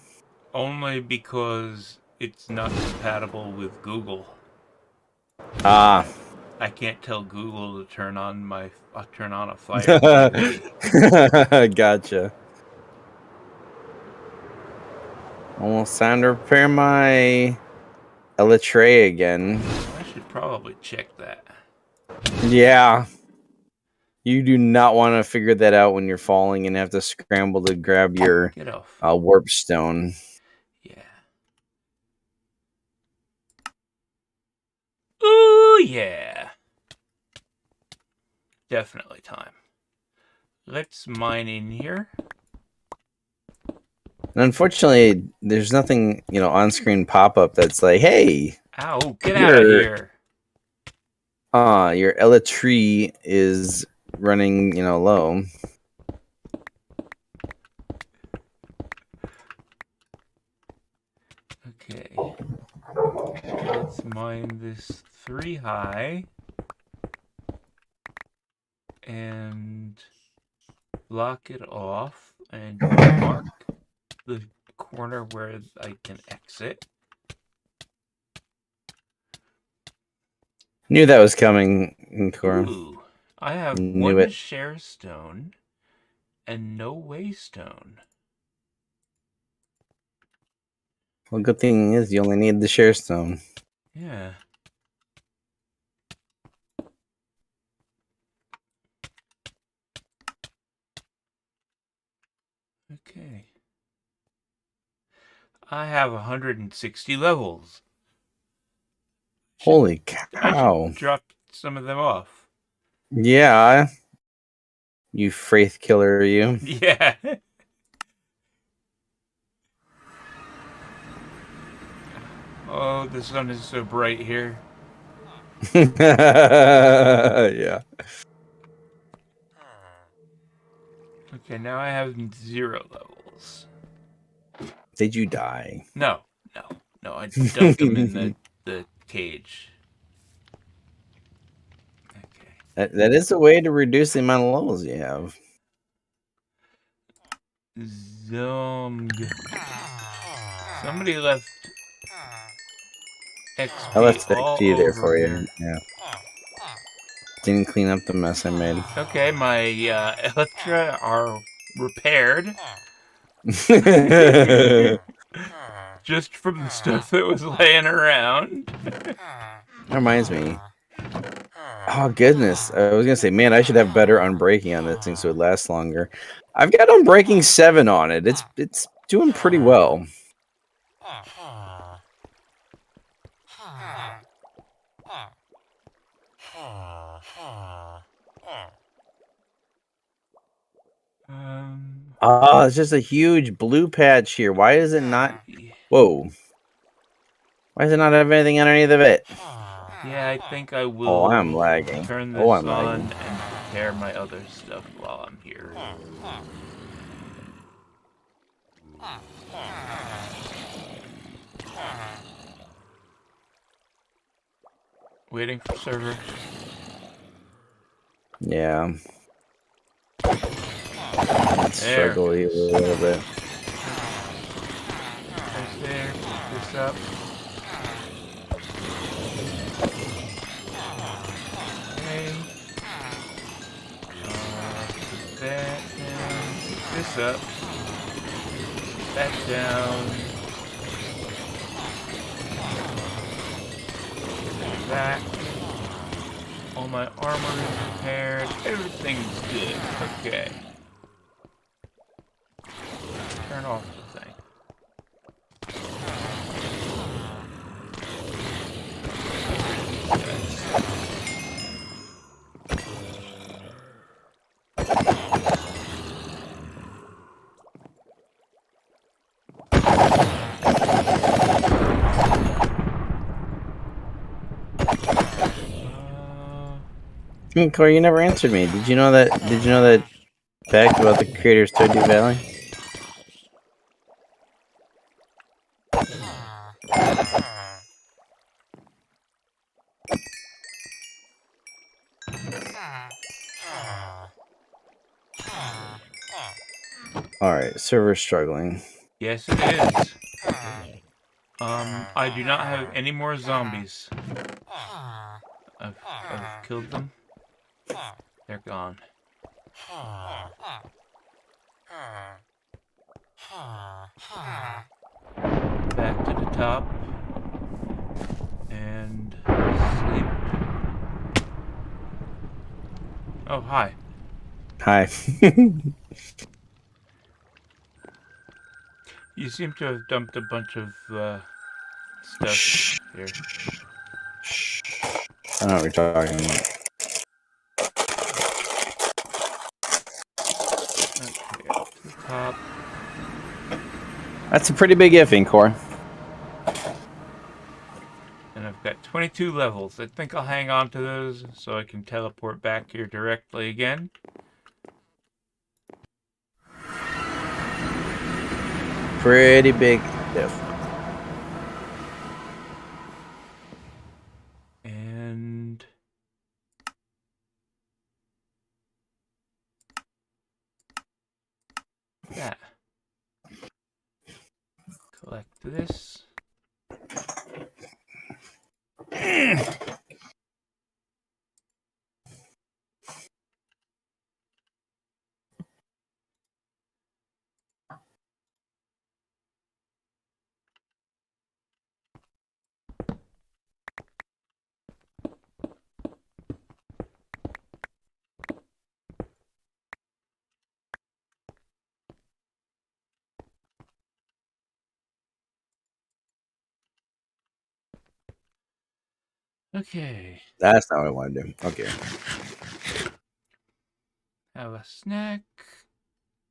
A: Only
B: because it's not compatible with Google.
A: Ah.
B: I can't tell Google to turn on a Fire TV.
A: Gotcha. Almost time to repair my elytra again.
B: I should probably check that.
A: Yeah. You do not want to figure that out when you're falling and have to scramble to grab your warp stone.
B: Yeah. Ooh, yeah. Definitely time. Let's mine in here.
A: And unfortunately, there's nothing, on-screen pop-up that's like, hey.
B: Ow, get out of here.
A: Your elytra is running, low.
B: Okay. Let's mine this 3 high. And block it off and mark the corner where I can exit.
A: Knew that was coming, Cora.
B: Ooh, I have one share stone and no waystone.
A: Well, good thing is you only need the share stone.
B: Yeah. Okay. I have 160 levels.
A: Holy cow.
B: I should drop some of them off.
A: Yeah. You Wraith killer, you.
B: Yeah. Oh, the sun is so bright here.
A: Yeah.
B: Okay, now I have 0 levels.
A: Did you die?
B: No. I dumped them in the cage. Okay.
A: That is a way to reduce the amount of levels you have.
B: Somebody left XP.
A: I left XP there for you. Yeah. Didn't clean up the mess I made.
B: Okay, my elytra are repaired. Just from the stuff that was laying around.
A: That reminds me. Oh, goodness. I was going to say, man, I should have better unbreaking on this thing so it lasts longer. I've got unbreaking 7 on it. It's doing pretty well. Oh, it's just a huge blue patch here. Why is it not? Whoa. Why does it not have anything underneath of it?
B: Yeah, I think I will.
A: Oh, I'm lagging.
B: Turn this on and prepare my other stuff while I'm here. Waiting for server.
A: Yeah. Struggle a little bit.
B: Right there. Pick this up. Okay. Put that down. Pick this up. Put that down. back. All my armor is repaired. Everything's good. Okay. Turn off the thing.
A: Corey, you never answered me. Did you know that? Did you know that fact about the creators of Stardew Valley? All right, server's struggling.
B: Yes, it is. I do not have any more zombies. I've killed them. They're gone. Back to the top. And sleep. Oh, hi.
A: Hi.
B: You seem to have dumped a bunch of stuff here.
A: I don't know what you're talking about.
B: Okay, up to the top.
A: That's a pretty big if, Core.
B: And I've got 22 levels. I think I'll hang on to those so I can teleport back here directly again.
A: Pretty big if.
B: And that. Collect this. Okay.
A: That's not what I want to do. Okay.
B: Have a snack.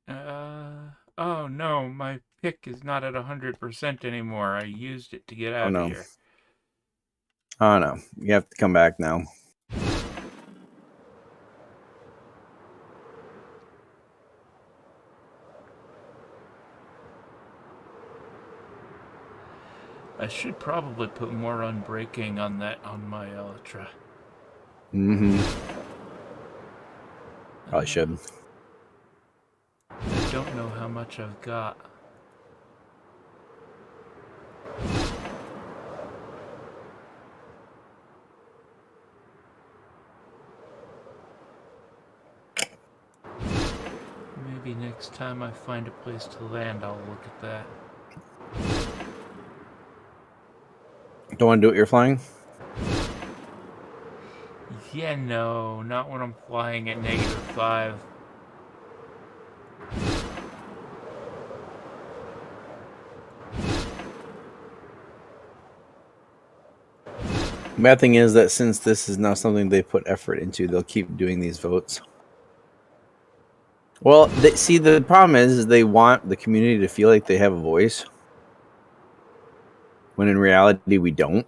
B: Oh no, my pick is not at 100% anymore. I used it to get out of here.
A: Oh no. You have to come back now.
B: I should probably put more unbreaking on my Elytra.
A: Mm-hmm. Probably should.
B: I don't know how much I've got. Maybe next time I find a place to land, I'll look at that.
A: Don't want to do what you're flying?
B: Yeah, no, not when I'm flying at -5.
A: Bad thing is that since this is now something they put effort into, they'll keep doing these votes. Well, see, the problem is they want the community to feel like they have a voice, when in reality we don't.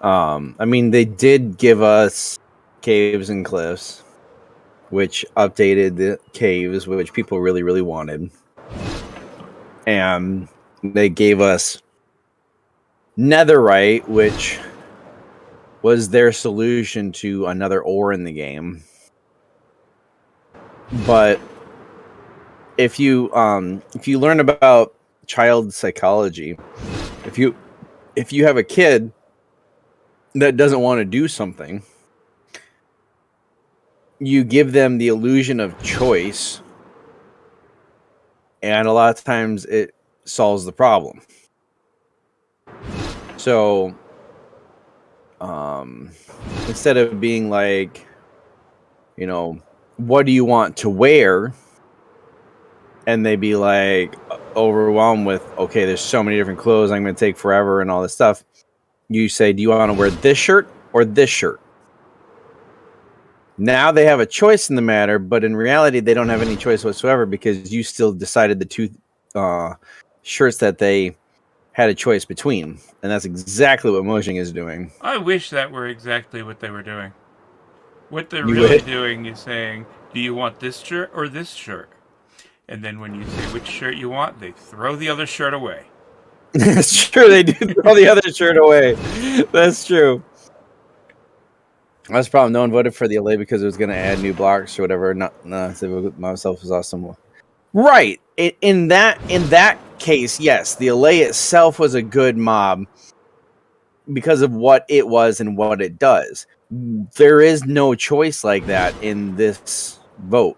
A: I mean, they did give us caves and cliffs, which updated the caves, which people really, really wanted. And they gave us netherite, which was their solution to another ore in the game. But if you learn about child psychology, if you have a kid that doesn't want to do something, you give them the illusion of choice, and a lot of times it solves the problem. So instead of being like, you know, what do you want to wear? And they be like overwhelmed with, okay, there's so many different clothes, I'm going to take forever and all this stuff. You say, do you want to wear this shirt or this shirt? Now they have a choice in the matter, but in reality, they don't have any choice whatsoever because you still decided the two shirts that they had a choice between. And that's exactly what Mojang is doing.
B: I wish that were exactly what they were doing. What they're
A: You
B: really
A: would?
B: doing is saying, do you want this shirt or this shirt? And then when you say which shirt you want, they throw the other shirt away.
A: That's true. They do throw the other shirt away. That's true. That's the problem. No one voted for the LA because it was going to add new blocks or whatever. No, myself was awesome. Right. In that case, yes, the LA itself was a good mob because of what it was and what it does. There is no choice like that in this vote.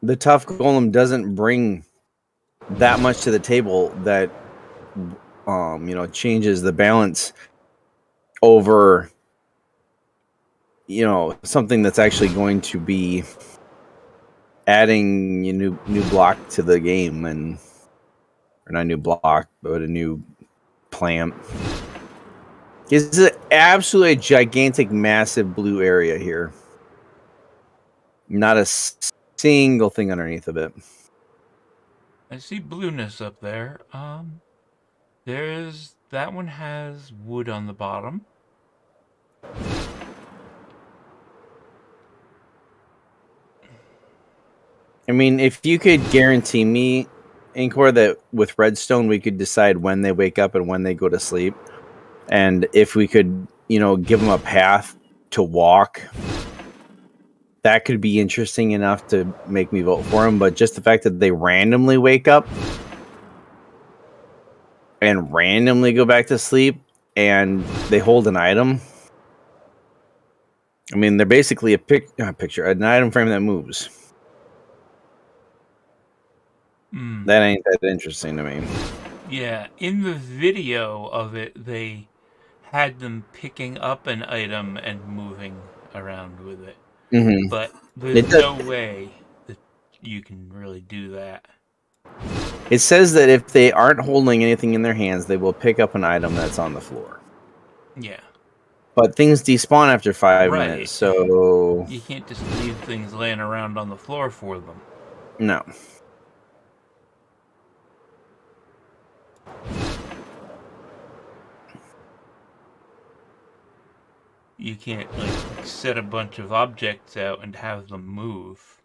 A: The tough golem doesn't bring that much to the table that changes the balance over something that's actually going to be adding a new block to the game, or not a new block, but a new plant. This is absolutely a gigantic, massive blue area here. Not a single thing underneath of it.
B: I see blueness up there. That one has wood on the bottom.
A: I mean, if you could guarantee me, Inkor, that with Redstone we could decide when they wake up and when they go to sleep, and if we could, give them a path to walk, that could be interesting enough to make me vote for them. But just the fact that they randomly wake up and randomly go back to sleep and they hold an item. I mean, they're basically a picture, an item frame that moves. That ain't that interesting to me.
B: Yeah, in the video of it, they had them picking up an item and moving around with it.
A: Mm-hmm.
B: But there's no way that you can really do that.
A: It says that if they aren't holding anything in their hands, they will pick up an item that's on the floor.
B: Yeah.
A: But things despawn after 5 minutes, so...
B: You can't just leave things laying around on the floor for them.
A: No.
B: You can't, set a bunch of objects out and have them move.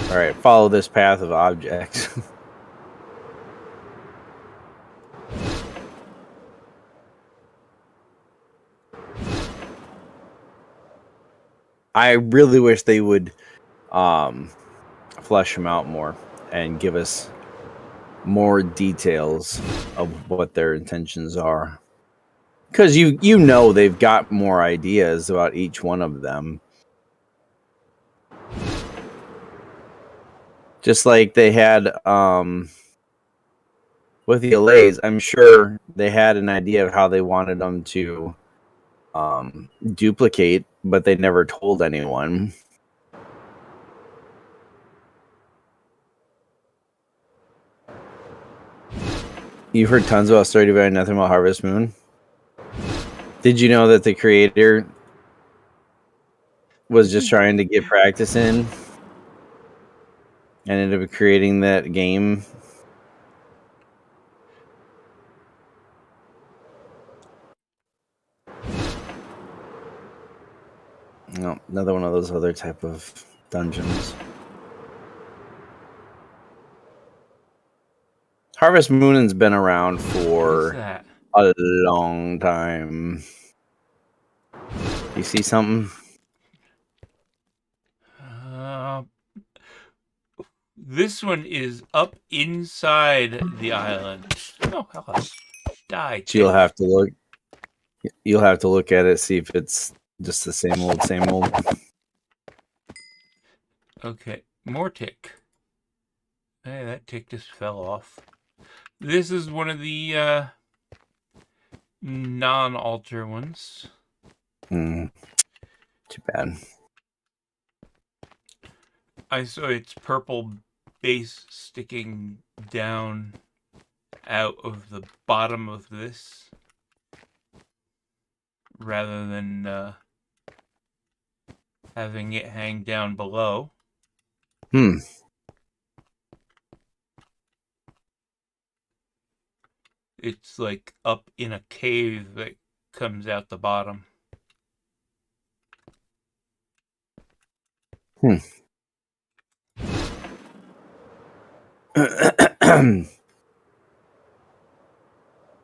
A: Alright, follow this path of objects. I really wish they would flesh them out more and give us more details of what their intentions are. Because you know they've got more ideas about each one of them. Just like they had with the allays, I'm sure they had an idea of how they wanted them to duplicate, but they never told anyone. You've heard tons about Stardew Valley, nothing about Harvest Moon. Did you know that the creator was just trying to get practice in and ended up creating that game? No, another one of those other type of dungeons. Harvest Moon's been around for a long time. You see something?
B: This one is up inside the island. Oh, hello. Die.
A: So you'll have to look. You'll have to look at it, see if it's just the same old, same old.
B: Okay, more tick. Hey, that tick just fell off. This is one of the non-altar ones.
A: Too bad.
B: I saw its purple base sticking down out of the bottom of this rather than having it hang down below. It's like up in a cave that comes out the bottom.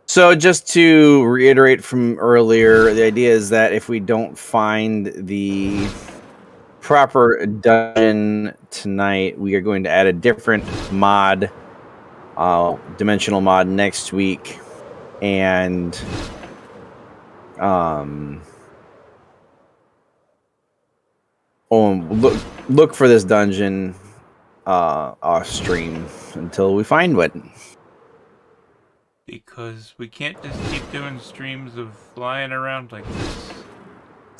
A: So just to reiterate from earlier, the idea is that if we don't find the proper dungeon tonight, we are going to add a different mod, dimensional mod next week, and look for this dungeon off stream until we find one.
B: Because we can't just keep doing streams of flying around like this.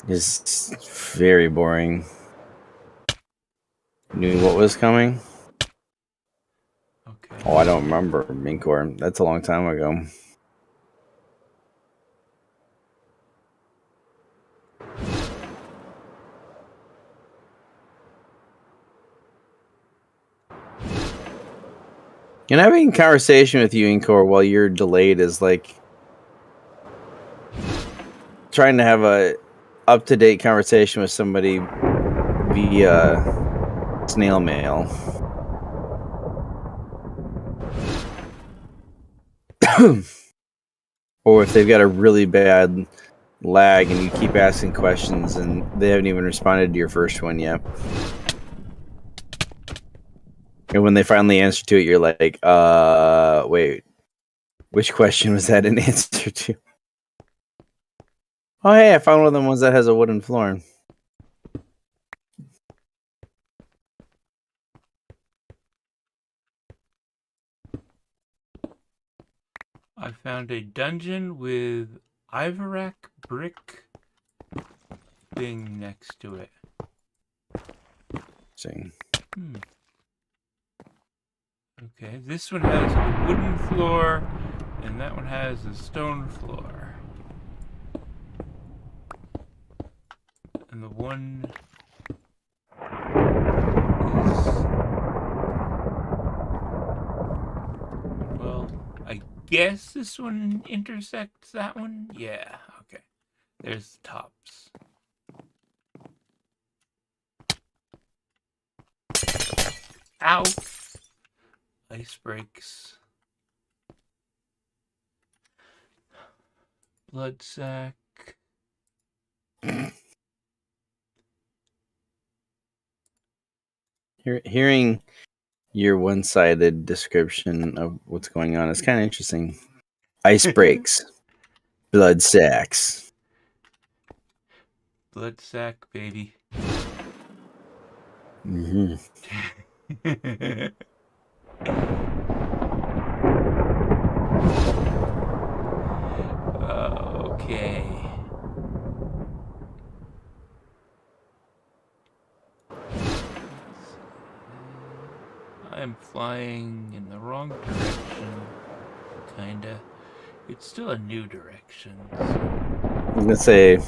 A: It's very boring. Knew what was coming?
B: Okay.
A: Oh, I don't remember, Minkor. That's a long time ago. And having a conversation with you, Inkor, while you're delayed is like trying to have a up-to-date conversation with somebody via snail mail. Or if they've got a really bad lag and you keep asking questions and they haven't even responded to your first one yet. And when they finally answer to it, you're like, wait, which question was that an answer to? Oh, hey, I found one of the ones that has a wooden floor.
B: I found a dungeon with Ivorak brick thing next to it.
A: See.
B: Okay, this one has a wooden floor, and that one has a stone floor. And the one is... Well, I guess this one intersects that one? Yeah, okay. There's the tops. Ow! Ice breaks. Blood sack.
A: Hearing your one-sided description of what's going on is kind of interesting. Ice breaks. Blood sacks.
B: Blood sack, baby.
A: Mm-hmm.
B: Okay. I'm flying in the wrong direction. Kinda. It's still a new direction.
A: I was gonna say,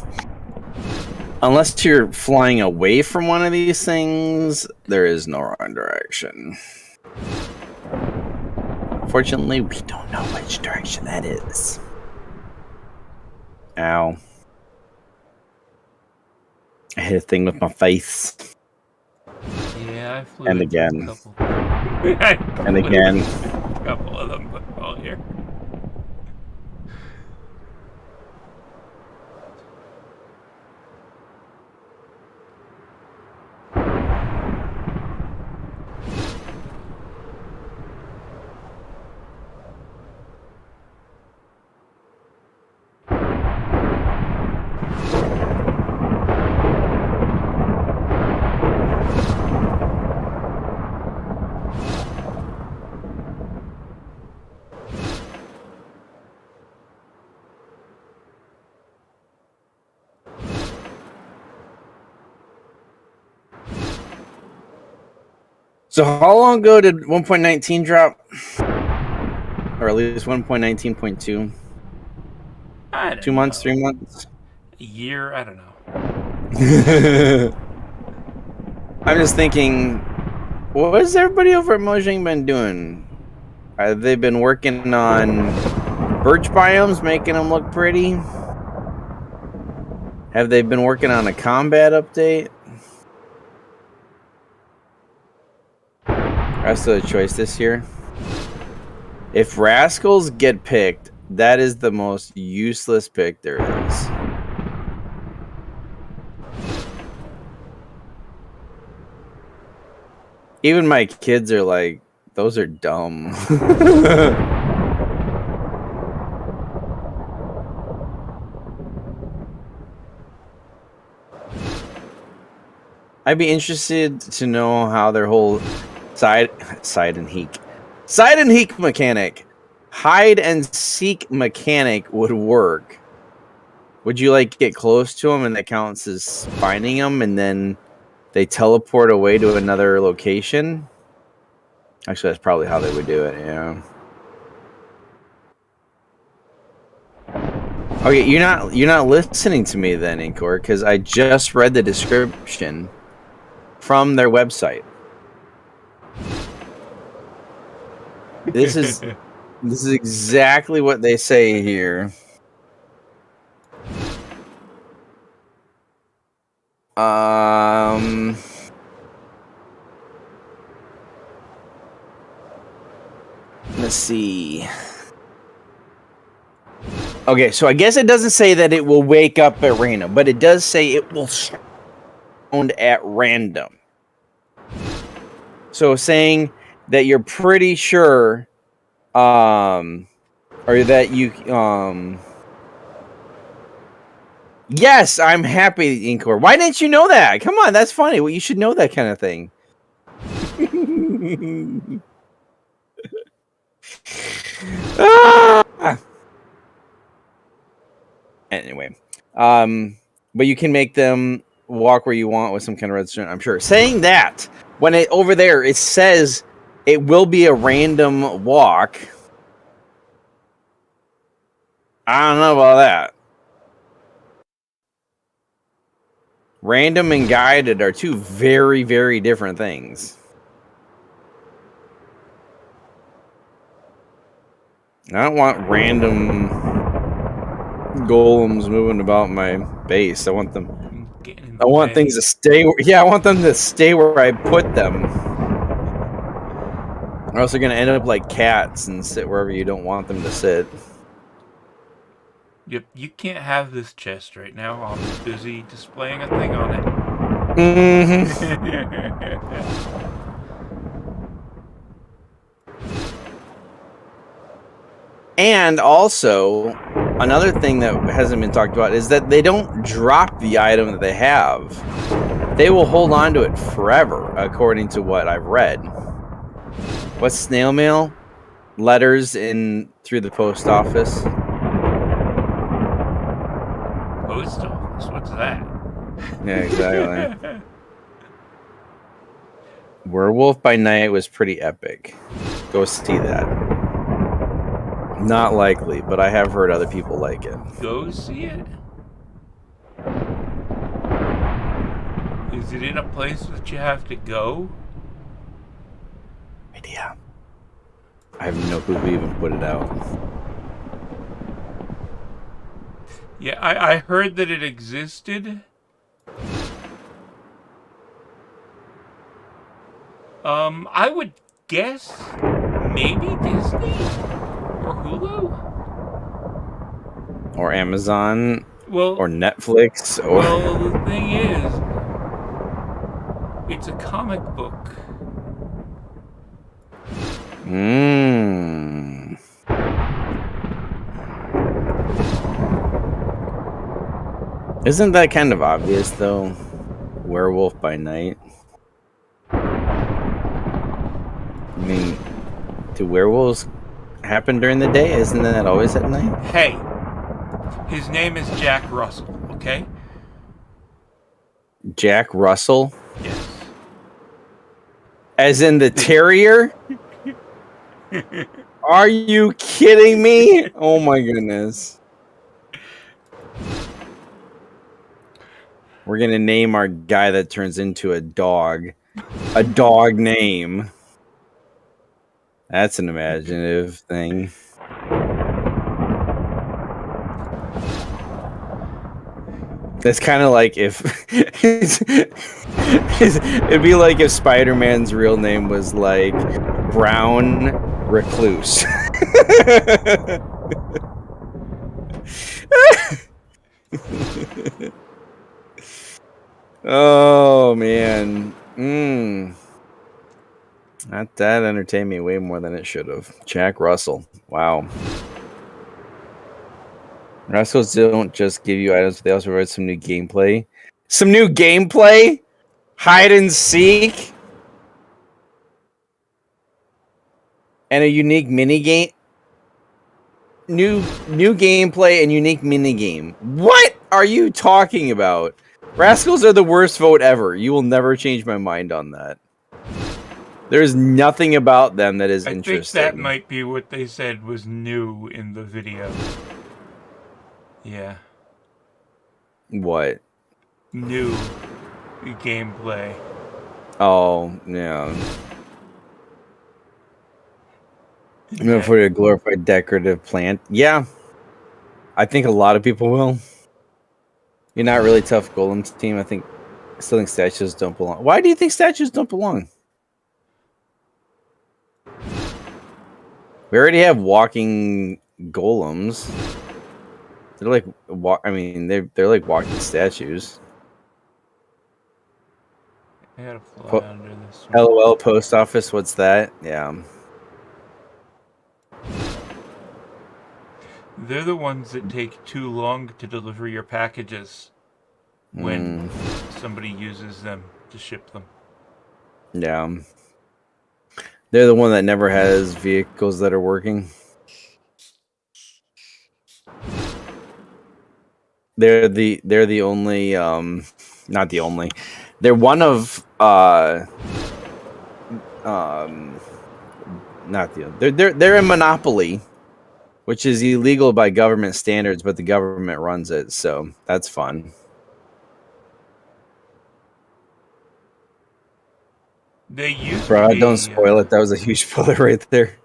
A: unless you're flying away from one of these things, there is no wrong direction. Fortunately, we don't know which direction that is. Ow. I hit a thing with my face.
B: Yeah, I flew
A: And
B: into
A: again.
B: a couple.
A: And again.
B: A couple of them all here.
A: So how long ago did 1.19 drop? Or at least 1.19.2?
B: I don't
A: 2
B: know.
A: months, 3 months?
B: A year? I don't know.
A: I'm just thinking, what has everybody over at Mojang been doing? Have they been working on birch biomes, making them look pretty? Have they been working on a combat update? Rest of the choice this year. If Rascals get picked, that is the most useless pick there is. Even my kids are like, those are dumb. I'd be interested to know how their whole hide and seek mechanic would work. Would you like get close to them and that counts as finding them and then they teleport away to another location? Actually, that's probably how they would do it, yeah. Okay, you're not listening to me then, Inkor, because I just read the description from their website. This is exactly what they say here. Let's see. Okay, so I guess it doesn't say that it will wake up at random, but it does say it will sound at random. So saying that you're pretty sure, or that you, yes, I'm happy, Inkor. Why didn't you know that? Come on, that's funny. Well, you should know that kind of thing. Anyway, but you can make them walk where you want with some kind of redstone, I'm sure. Saying that, when it over there, it says it will be a random walk. I don't know about that. Random and guided are two very, very different things. I don't want random golems moving about my base. I want things to stay. Yeah, I want them to stay where I put them. Or else they're gonna end up like cats and sit wherever you don't want them to sit.
B: Yep, you can't have this chest right now. I'm busy displaying a thing on it.
A: And also, another thing that hasn't been talked about is that they don't drop the item that they have. They will hold on to it forever, according to what I've read. What's snail mail? Letters in through the post office.
B: Post office? What's that?
A: Yeah, exactly. Werewolf by Night was pretty epic. Go see that. Not likely, but I have heard other people like it.
B: Go see it? Is it in a place that you have to go?
A: Idea. I have no clue who even put it out.
B: Yeah, I heard that it existed. I would guess maybe Disney or Hulu
A: or Amazon,
B: well,
A: or Netflix, or
B: well, the thing is, it's a comic book.
A: Isn't that kind of obvious though? Werewolf by Night. I mean, do werewolves happen during the day? Isn't that always at night?
B: Hey, his name is Jack Russell, okay?
A: Jack Russell?
B: Yes.
A: As in the terrier? Are you kidding me? Oh my goodness. We're going to name our guy that turns into a dog. A dog name. That's an imaginative thing. It's kind of like if it'd be like if Spider-Man's real name was like Brown Recluse. Oh man. That entertained me way more than it should have. Jack Russell. Wow. Rascals don't just give you items, but they also provide some new gameplay. Some new gameplay? Hide and seek? And a unique mini game? New gameplay and unique mini game. What are you talking about? Rascals are the worst vote ever. You will never change my mind on that. There's nothing about them that is interesting.
B: I think that might be what they said was new in the video. Yeah.
A: What?
B: New gameplay.
A: Oh, yeah. I'm going for a glorified decorative plant. Yeah. I think a lot of people will. You're not really tough Golem's team. I still think statues don't belong. Why do you think statues don't belong? We already have walking golems. They're like they're like walking statues.
B: I gotta fly under this one.
A: LOL post office, what's that? Yeah.
B: They're the ones that take too long to deliver your packages when somebody uses them to ship them.
A: Yeah. They're the one that never has vehicles that are working. They're the only not the only. They're one of not the they're a monopoly, which is illegal by government standards, but the government runs it, so that's fun.
B: They used
A: Bro,
B: to be,
A: don't spoil it. That was a huge spoiler right there.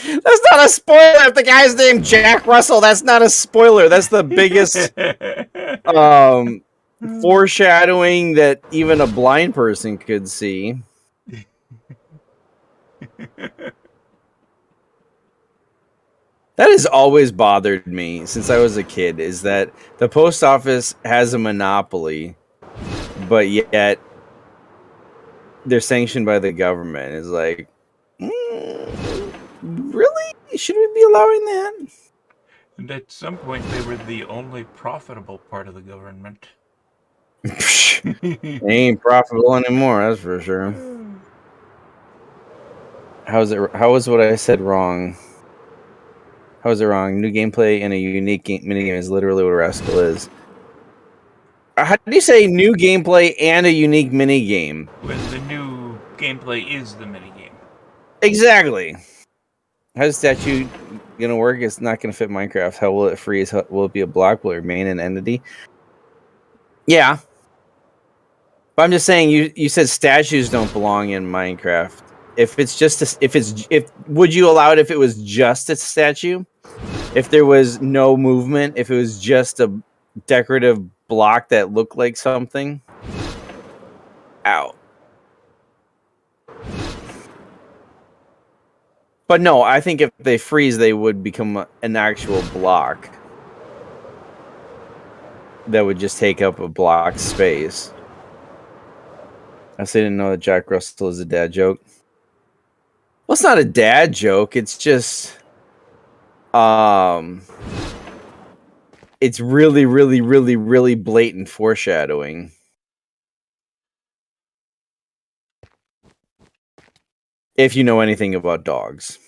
A: That's not a spoiler. If the guy's named Jack Russell, that's not a spoiler. That's the biggest foreshadowing that even a blind person could see. That has always bothered me since I was a kid, is that the post office has a monopoly, but yet they're sanctioned by the government. It's like, really? Should we be allowing that?
B: And at some point, they were the only profitable part of the government.
A: They ain't profitable anymore, that's for sure. How was what I said wrong? How is it wrong? New gameplay and a unique minigame is literally what Rascal is. How do you say new gameplay and a unique minigame?
B: When the new gameplay is the minigame.
A: Exactly. How's statue gonna work? It's not gonna fit Minecraft. How will it freeze? Will it be a block? Will it remain an entity? Yeah. But I'm just saying, you said statues don't belong in Minecraft. If it's just would you allow it if it was just a statue? If there was no movement, if it was just a decorative block that looked like something? Out. But no, I think if they freeze, they would become an actual block that would just take up a block space. I still didn't know that Jack Russell is a dad joke. Well, it's not a dad joke. It's just, it's really, really, really, really blatant foreshadowing. If you know anything about dogs.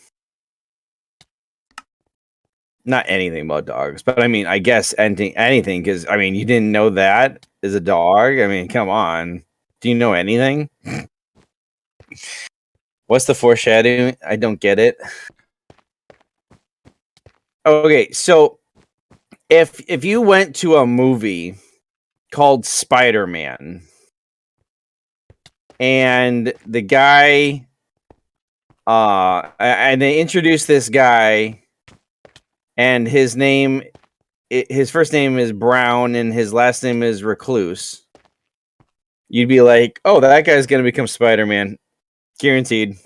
A: Not anything about dogs, but I mean, I guess anything, because, I mean, you didn't know that is a dog? I mean, come on. Do you know anything? What's the foreshadowing? I don't get it. Okay, so if you went to a movie called Spider-Man and the guy and they introduced this guy and his first name is Brown and his last name is Recluse, you'd be like, oh, that guy's gonna become Spider-Man, guaranteed,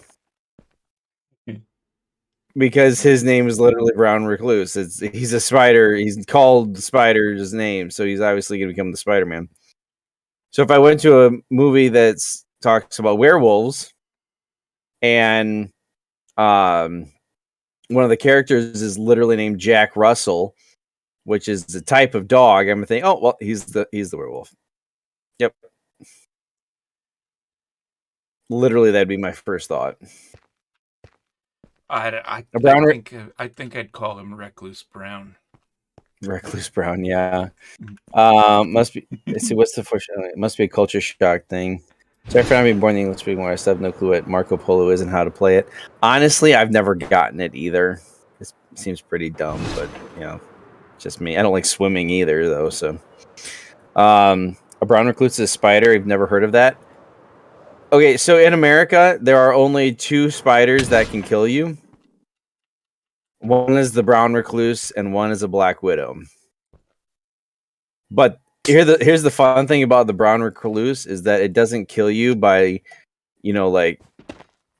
A: because his name is literally Brown Recluse. He's a spider. He's called Spider's name, so he's obviously gonna become the Spider-Man. So if I went to a movie that talks about werewolves and one of the characters is literally named Jack Russell, which is the type of dog, I'm thinking, oh well, he's the werewolf. Yep. Literally, that'd be my first thought.
B: I think I'd call him Recluse Brown.
A: Recluse Brown, yeah. Must be. Let's see, what's the first? It must be a culture shock thing. Sorry for not being born in the English speaking where I still have no clue what Marco Polo is and how to play it. Honestly, I've never gotten it either. It seems pretty dumb, but just me. I don't like swimming either, though. So, a brown recluse is a spider. I've never heard of that. Okay, so in America, there are only 2 spiders that can kill you. One is the brown recluse, and one is a black widow. But here's the fun thing about the brown recluse is that it doesn't kill you by, like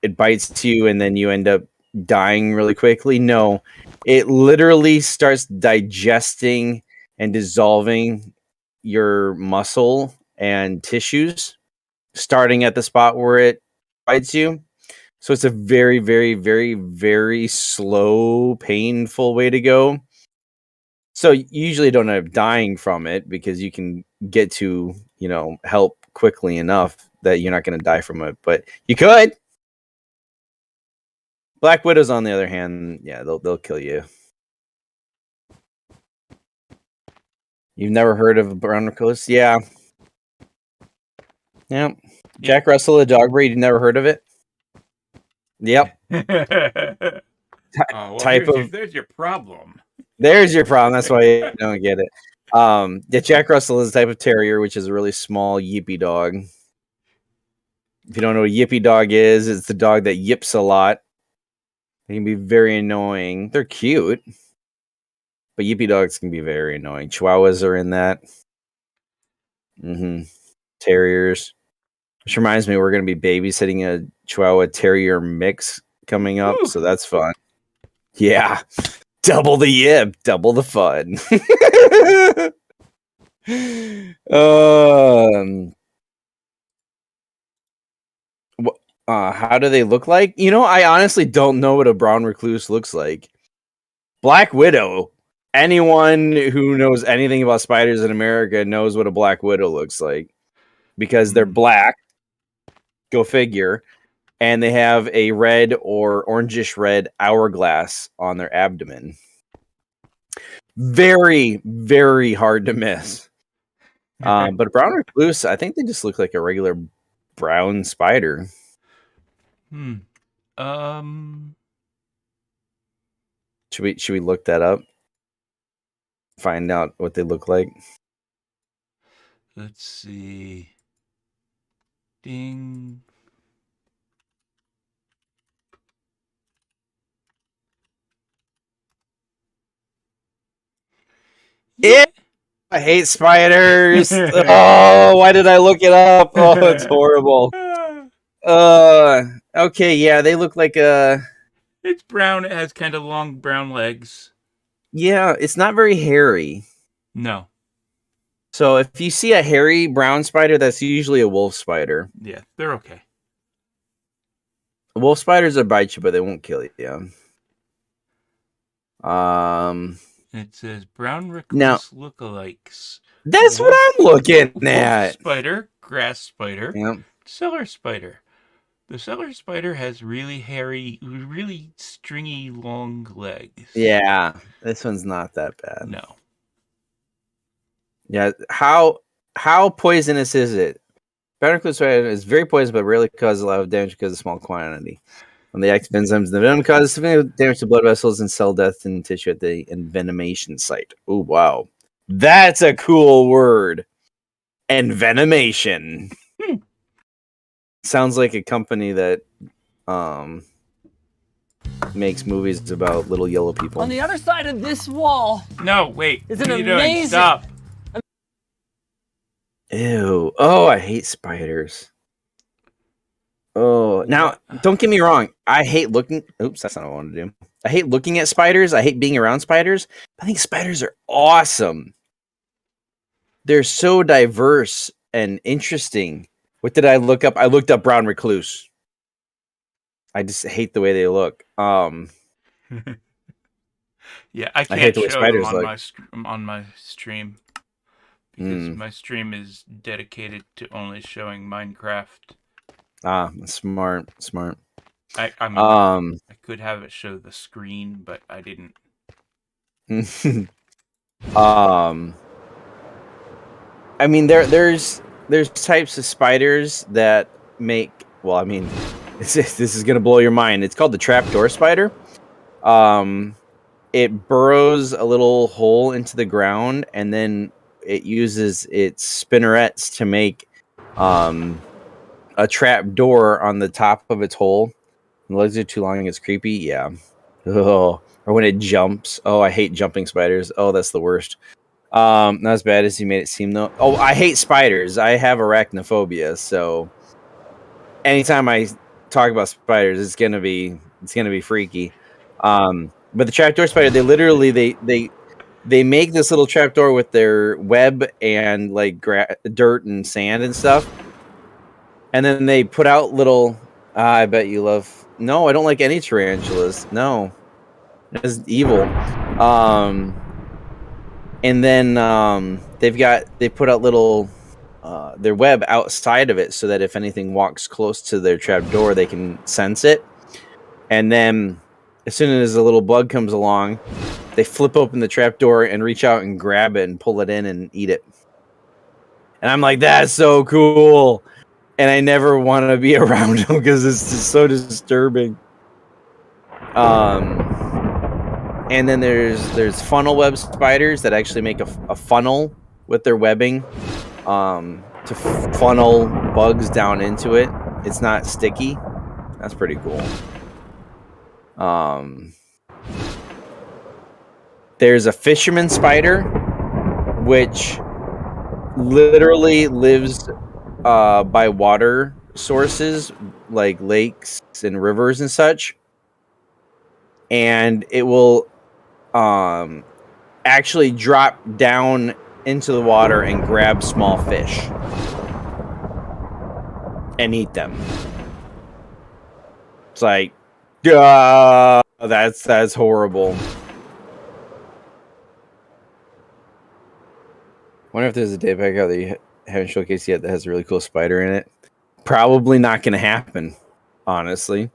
A: it bites you and then you end up dying really quickly. No, it literally starts digesting and dissolving your muscle and tissues, starting at the spot where it bites you. So it's a very, very, very, very slow, painful way to go. So you usually don't end up dying from it because you can get to, help quickly enough that you're not going to die from it. But you could. Black Widows, on the other hand, yeah, they'll kill you. You've never heard of brown recluse? Yeah. Yep. Jack Russell, a dog breed. You've never heard of it? Yep.
B: Type of. There's your problem.
A: There's your problem. That's why you don't get it. Yeah, Jack Russell is a type of terrier, which is a really small yippy dog. If you don't know what a yippy dog is, it's the dog that yips a lot. They can be very annoying. They're cute, but yippy dogs can be very annoying. Chihuahuas are in that. Terriers. Which reminds me, we're going to be babysitting a Chihuahua Terrier mix coming up, so that's fun. Yeah. Double the yip, double the fun. How do they look like? I honestly don't know what a brown recluse looks like. Black Widow. Anyone who knows anything about spiders in America knows what a black widow looks like because they're black. Go figure. And they have a red or orangish red hourglass on their abdomen. Very, very hard to miss. But a brown recluse, I think they just look like a regular brown spider. Should we look that up? Find out what they look like.
B: Let's see. Ding.
A: Yeah. I hate spiders. Oh, why did I look it up? Oh, it's horrible. Okay, yeah, they look like
B: It's brown. It has kind of long brown legs.
A: Yeah, it's not very hairy.
B: No.
A: So if you see a hairy brown spider, that's usually a wolf spider.
B: Yeah, they're okay.
A: Wolf spiders will bite you, but they won't kill you.
B: It says brown recluse lookalikes.
A: That's what I'm looking at.
B: Spider, grass spider, cellar spider. The cellar spider has really hairy, really stringy, long legs.
A: Yeah, this one's not that bad.
B: No.
A: Yeah, how poisonous is it? Xenoclus is very poisonous, but rarely causes a lot of damage because of small quantity. When the active enzymes in the venom causes significant damage to blood vessels and cell death in tissue at the envenomation site. Oh, wow. That's a cool word. Envenomation. Sounds like a company that makes movies about little yellow people.
C: On the other side of this wall.
B: No, wait.
C: It's
B: What
C: an
B: are you doing?
C: amazing.
B: Stop.
A: Ew. Oh, I hate spiders. Oh, now, don't get me wrong. I hate looking... Oops, that's not what I want to do. I hate looking at spiders. I hate being around spiders. I think spiders are awesome. They're so diverse and interesting. What did I look up? I looked up brown recluse. I just hate the way they look.
B: Yeah, I can't
A: hate the way
B: show them
A: spiders
B: on
A: look.
B: my stream because my stream is dedicated to only showing Minecraft.
A: Ah, smart.
B: I mean, I could have it show the screen, but I didn't.
A: I mean, there's types of spiders that make. Well, I mean, this is gonna blow your mind. It's called the trapdoor spider. It burrows a little hole into the ground, and then it uses its spinnerets to make a trap door on the top of its hole. The legs are too long and it's creepy. Yeah. Oh, or when it jumps. Oh, I hate jumping spiders. Oh, that's the worst. Not as bad as you made it seem though. Oh, I hate spiders. I have arachnophobia, so anytime I talk about spiders, it's gonna be freaky. But the trapdoor spider, they literally they make this little trapdoor with their web and like dirt and sand and stuff, and then they put out little. I bet you love. No, I don't like any tarantulas. No, it's evil. And then they put out little their web outside of it so that if anything walks close to their trap door, they can sense it. And then as soon as a little bug comes along, they flip open the trap door and reach out and grab it and pull it in and eat it. And I'm like, that's so cool. And I never want to be around them because it's just so disturbing. And then there's funnel web spiders that actually make a funnel with their webbing to funnel bugs down into it. It's not sticky. That's pretty cool. There's a fisherman spider, which literally lives by water sources like lakes and rivers and such. And it will actually drop down into the water and grab small fish and eat them. It's like, that's horrible. Wonder if there's a day back out that you haven't showcased yet that has a really cool spider in it. Probably not going to happen, honestly.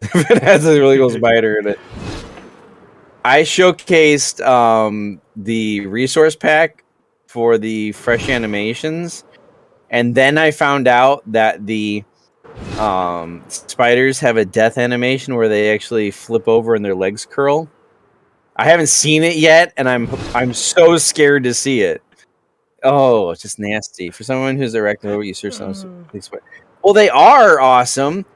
A: If it has a really cool spider in it. I showcased the resource pack for the fresh animations, and then I found out that the spiders have a death animation where they actually flip over and their legs curl. I haven't seen it yet, and I'm so scared to see it. Oh, it's just nasty. For someone who's arachnophobia, you search them. Well, they are awesome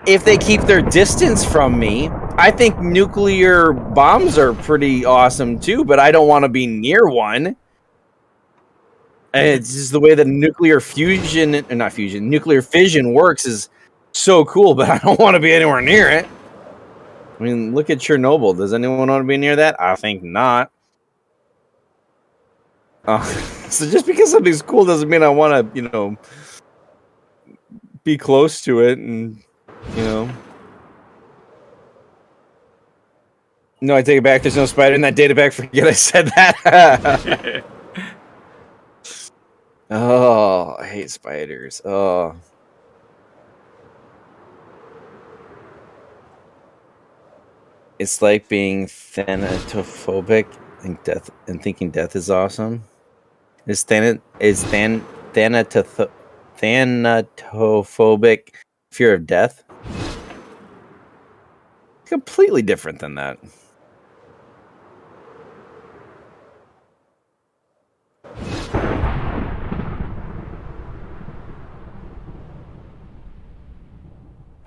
A: if they keep their distance from me. I think nuclear bombs are pretty awesome too, but I don't want to be near one. And it's just the way that nuclear fission works is so cool, but I don't want to be anywhere near it. I mean, look at Chernobyl. Does anyone want to be near that? I think not. So just because something's cool doesn't mean I want to, be close to it and, No, I take it back. There's no spider in that data pack. Forget I said that. Oh, I hate spiders. Oh. It's like being thanatophobic and thinking death is awesome. Is thanatophobic thanatophobic fear of death. Completely different than that.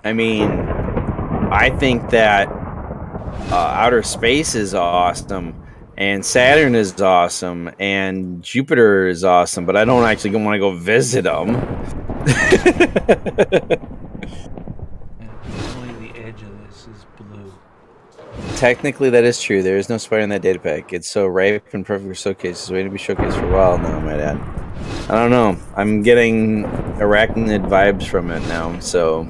A: I mean, I think that outer space is awesome, and Saturn is awesome, and Jupiter is awesome, but I don't actually want to go visit them.
B: Only the edge of this is blue.
A: Technically, that is true. There is no spider in that data pack. It's so ripe and perfect for showcases. Waiting to be showcased for a while now, I might add. I don't know. I'm getting arachnid vibes from it now, so...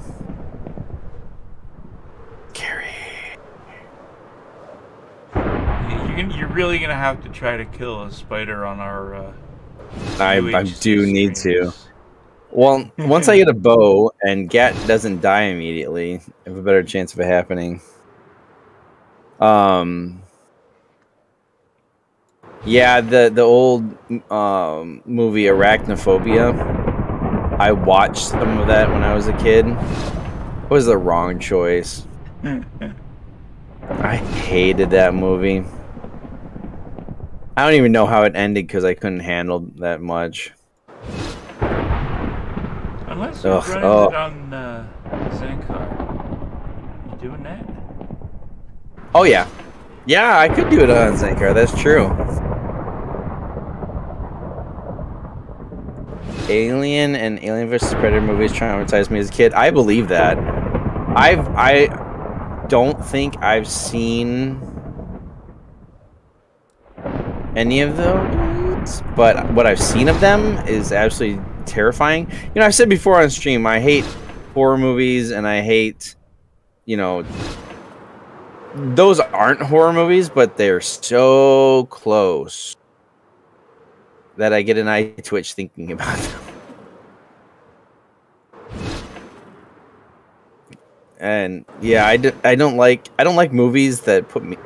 B: You're really gonna have to try to kill a spider on our.
A: I do need to. Well, once I get a bow and Gat doesn't die immediately, I have a better chance of it happening. Yeah, the old movie Arachnophobia. I watched some of that when I was a kid. It was the wrong choice. I hated that movie. I don't even know how it ended because I couldn't handle that much.
B: Unless you're running it on Xenoclus. You doing that?
A: Oh, yeah. Yeah, I could do it on Xenoclus. That's true. Alien and Alien vs. Predator movies traumatized me as a kid. I believe that. I don't think I've seen any of those, but what I've seen of them is absolutely terrifying. You know, I've said before on stream, I hate horror movies, and I hate, you know, those aren't horror movies, but they're so close that I get an eye twitch thinking about them. And yeah, I don't like movies that put me.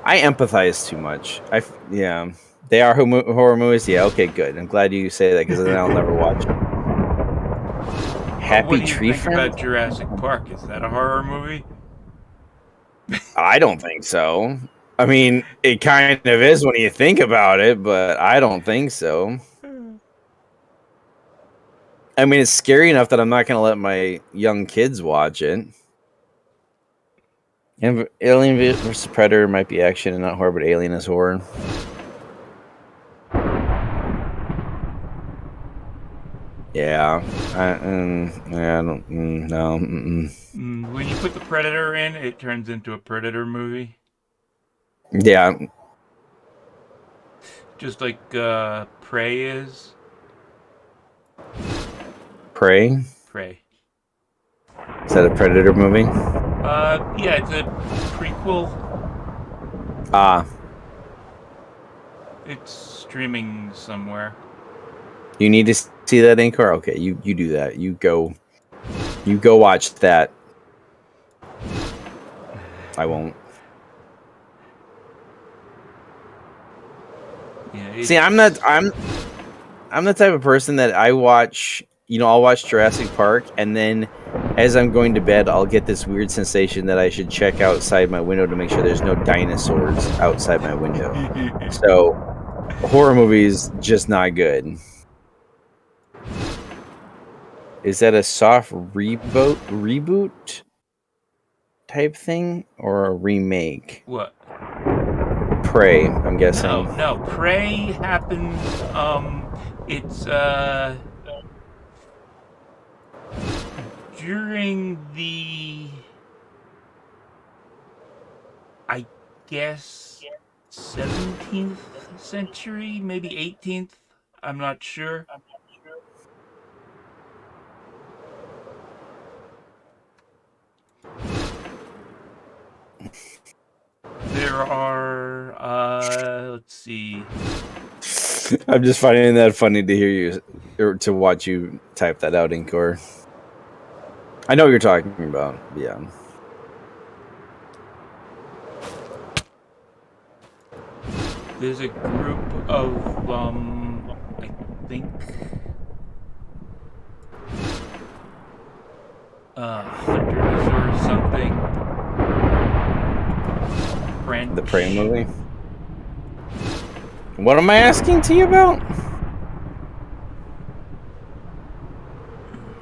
A: I empathize too much. Yeah, they are horror movies. Yeah, okay, good. I'm glad you say that because then I'll never watch it. Happy Tree Friends?
B: What do you think about Jurassic Park? Is that a horror movie?
A: I don't think so. I mean, it kind of is when you think about it, but I don't think so. I mean, it's scary enough that I'm not going to let my young kids watch it. And Alien vs. Predator might be action and not horror, but Alien is horror. Yeah, I don't no.
B: When you put the Predator in, it turns into a Predator movie.
A: Yeah,
B: just like Prey is.
A: Prey.
B: Prey.
A: Is that a Predator movie?
B: Yeah, it's a prequel. It's streaming somewhere.
A: You need to see that, Inkar? Okay, you do that. You go watch that. I won't.
B: Yeah,
A: see, I'm the type of person that I watch, you know, I'll watch Jurassic Park, and then as I'm going to bed, I'll get this weird sensation that I should check outside my window to make sure there's no dinosaurs outside my window. So, horror movies, just not good. Is that a soft reboot type thing or a remake?
B: What?
A: Prey, I'm guessing.
B: No, Prey happened. It's during the, I guess, 17th century, maybe 18th. I'm not sure. There are, let's see.
A: I'm just finding that funny to hear you, or to watch you type that out, Inkor. I know what you're talking about, yeah.
B: There's a group of, I think, Hunters or something. French.
A: The Prey movie. What am I asking to you about?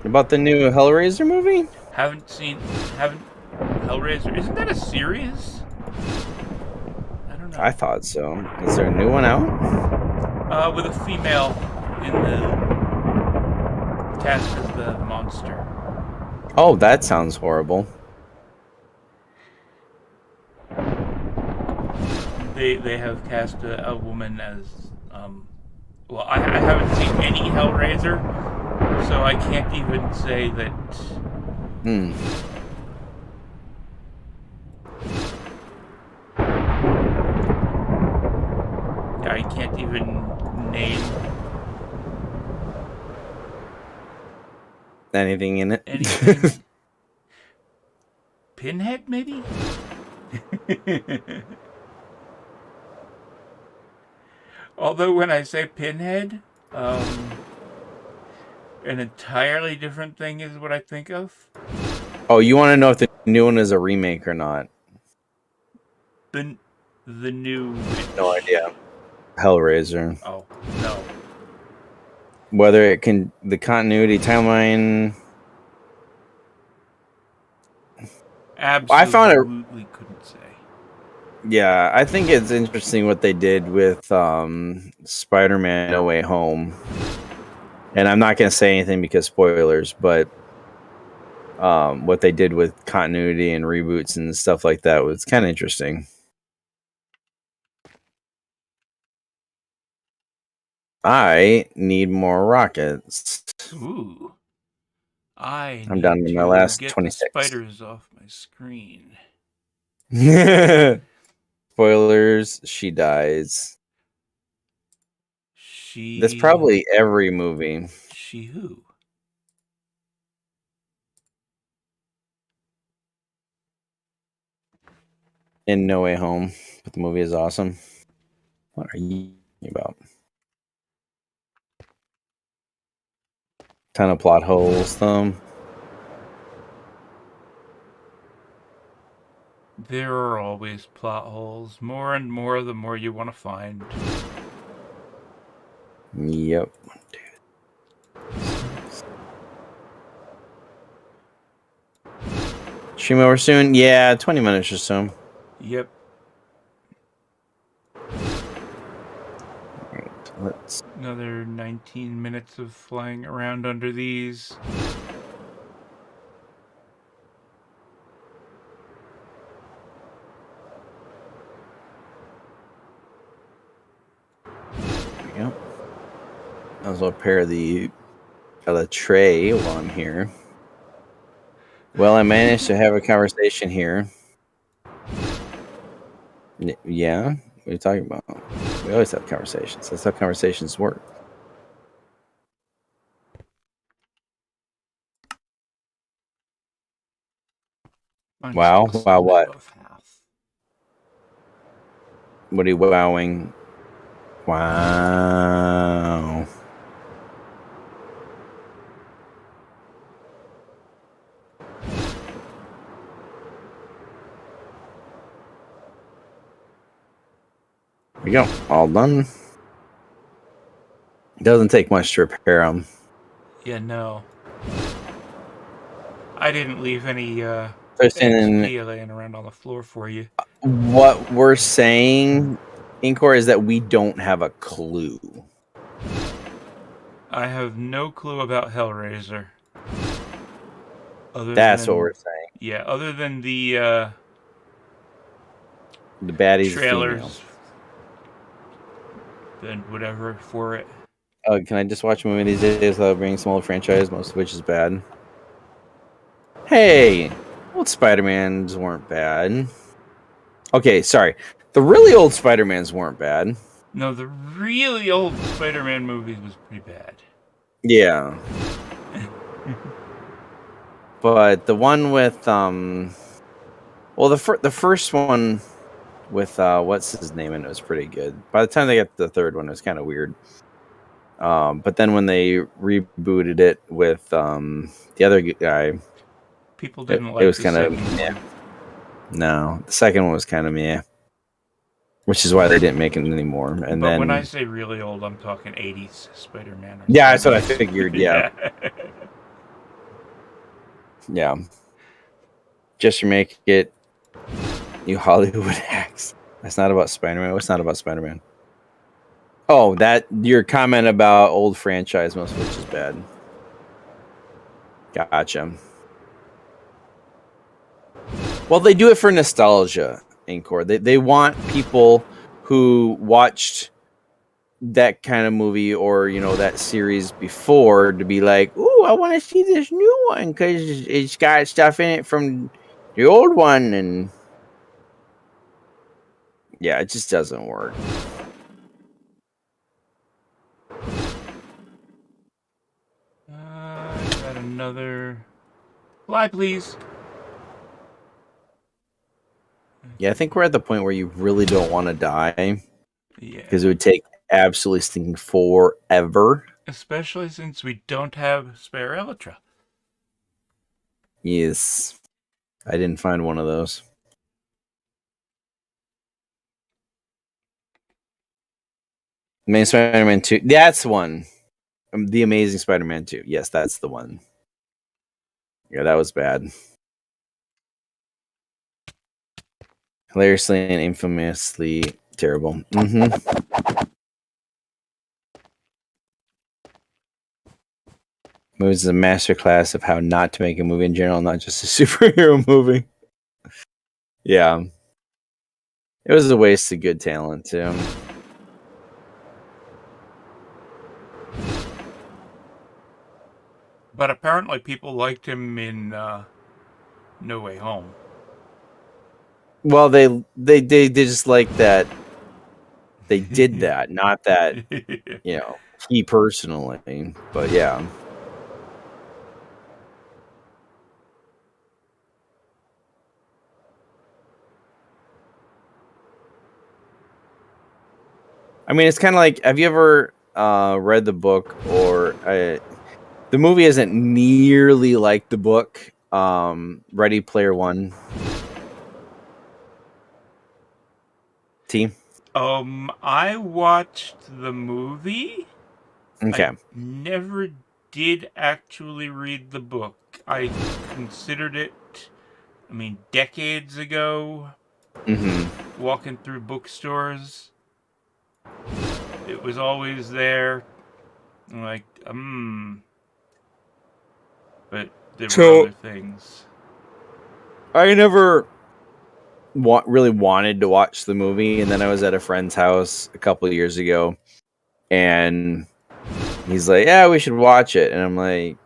A: About the new Hellraiser movie?
B: Haven't Hellraiser. Isn't that a series? I don't know.
A: I thought so. Is there a new one out?
B: With a female in the cast as the monster.
A: Oh, that sounds horrible.
B: They have cast a woman as well, I haven't seen any Hellraiser, so I can't even say that. I can't even name
A: Anything in it?
B: anything. Pinhead, maybe? Although when I say Pinhead, an entirely different thing is what I think of.
A: Oh, you want to know if the new one is a remake or not?
B: The new witch.
A: No idea. Hellraiser.
B: Oh, no.
A: Whether it can, the continuity timeline.
B: Absolutely
A: I found it.
B: Couldn't say.
A: Yeah, I think it's interesting what they did with Spider-Man No Way Home. And I'm not going to say anything because spoilers, but what they did with continuity and reboots and stuff like that was kind of interesting. I need more rockets.
B: Ooh. I'm
A: down to my last
B: get
A: 26.
B: the spiders off my screen.
A: Spoilers, she dies. That's probably every movie.
B: She who?
A: In No Way Home. But the movie is awesome. What are you about? Ton of plot holes,
B: There are always plot holes. More and more the more you want to find.
A: Yep. Stream over soon? Yeah, 20 minutes or so.
B: Yep.
A: Right, let's...
B: Another 19 minutes of flying around under these.
A: Yep. Might as well pair the tray while I'm here. Well, I managed to have a conversation here. Yeah? What are you talking about? We always have conversations. That's how conversations work. Wow. Wow, what? What are you wowing? Wow. There we go. All done. It doesn't take much to repair them.
B: Yeah, no. I didn't leave any XP laying around on the floor for you.
A: What we're saying, Inkor, is that we don't have a clue.
B: I have no clue about Hellraiser.
A: That's what we're saying.
B: Yeah, other than the
A: baddie's
B: trailers and whatever for it.
A: Can I just watch a movie these days without bringing some old franchise, most of which is bad? Hey, old Spider-Mans weren't bad. Okay, sorry. The really old Spider-Mans weren't bad.
B: No, the really old Spider-Man movies was pretty bad.
A: Yeah. But the one with well, the first one with what's his name in it was pretty good. By the time they got the third one, it was kind of weird. But then when they rebooted it with the other guy,
B: People didn't
A: it
B: like
A: was
B: the
A: kind of
B: second one.
A: no. The second one was kind of meh, which is why they didn't make it anymore. And
B: But
A: then
B: when I say really old, I'm talking 80s Spider-Man. Or
A: yeah, that's what I
B: 70s.
A: figured. Yeah, yeah. Just make it new Hollywood acts. That's not about Spider-Man. What's not about Spider-Man? Oh, that your comment about old franchise, most of which is bad. Gotcha. Well, they do it for nostalgia, Encore. They want people who watched that kind of movie or that series before to be like, "Ooh, I want to see this new one because it's got stuff in it from the old one," and yeah, it just doesn't work.
B: Got another. Fly, please.
A: Yeah, I think we're at the point where you really don't want to die
B: Yeah.
A: because it would take absolutely stinking forever.
B: Especially since we don't have spare Elytra.
A: Yes, I didn't find one of those. Amazing Spider-Man 2. That's one. The Amazing Spider-Man 2. Yes, that's the one. Yeah, that was bad. Hilariously and infamously terrible. Mm-hmm. Movies is a masterclass of how not to make a movie in general, not just a superhero movie. Yeah. It was a waste of good talent, too.
B: But apparently people liked him in No Way Home.
A: Well, they just like that they did that, not that, he personally. But yeah. I mean, it's kind of like, have you ever read the book or the movie isn't nearly like the book, Ready Player One. Team.
B: I watched the movie.
A: Okay.
B: I never did actually read the book. I considered it, decades ago, walking through bookstores. It was always there. I'm like, But there were other things.
A: I never really wanted to watch the movie, and then I was at a friend's house a couple of years ago, and he's like, "Yeah, we should watch it," and I'm like,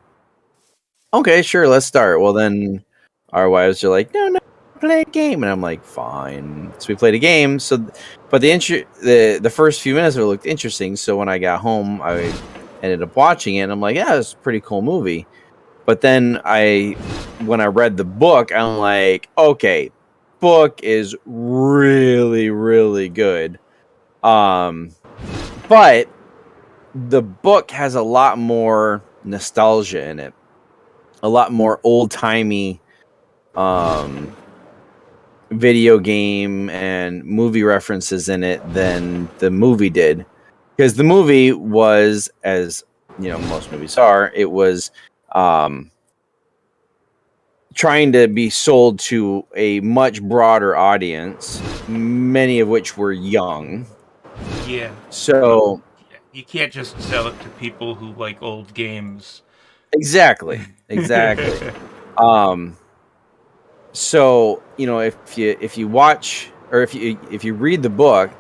A: "Okay, sure, let's start." Well, then our wives are like, "No, play a game," and I'm like, "Fine." So we played a game. So, but the first few minutes of it looked interesting. So when I got home, I ended up watching it, and I'm like, "Yeah, it's a pretty cool movie." But then when I read the book, I'm like, "Okay, book is really, really good." But the book has a lot more nostalgia in it, a lot more old timey video game and movie references in it than the movie did, because the movie was, as most movies are, it was trying to be sold to a much broader audience, many of which were young.
B: Yeah.
A: So
B: you can't just sell it to people who like old games.
A: Exactly. So if you watch, or if you read the book,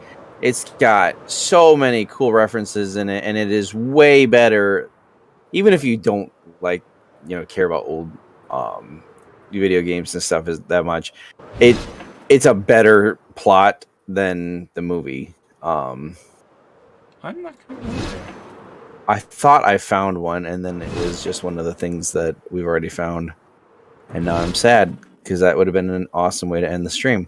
A: it's got so many cool references in it, and it is way better. Even if you don't care about old video games and stuff is that much, it's a better plot than the movie.
B: I'm not gonna go there.
A: I thought I found one, and then it was just one of the things that we've already found, and now I'm sad because that would have been an awesome way to end the stream.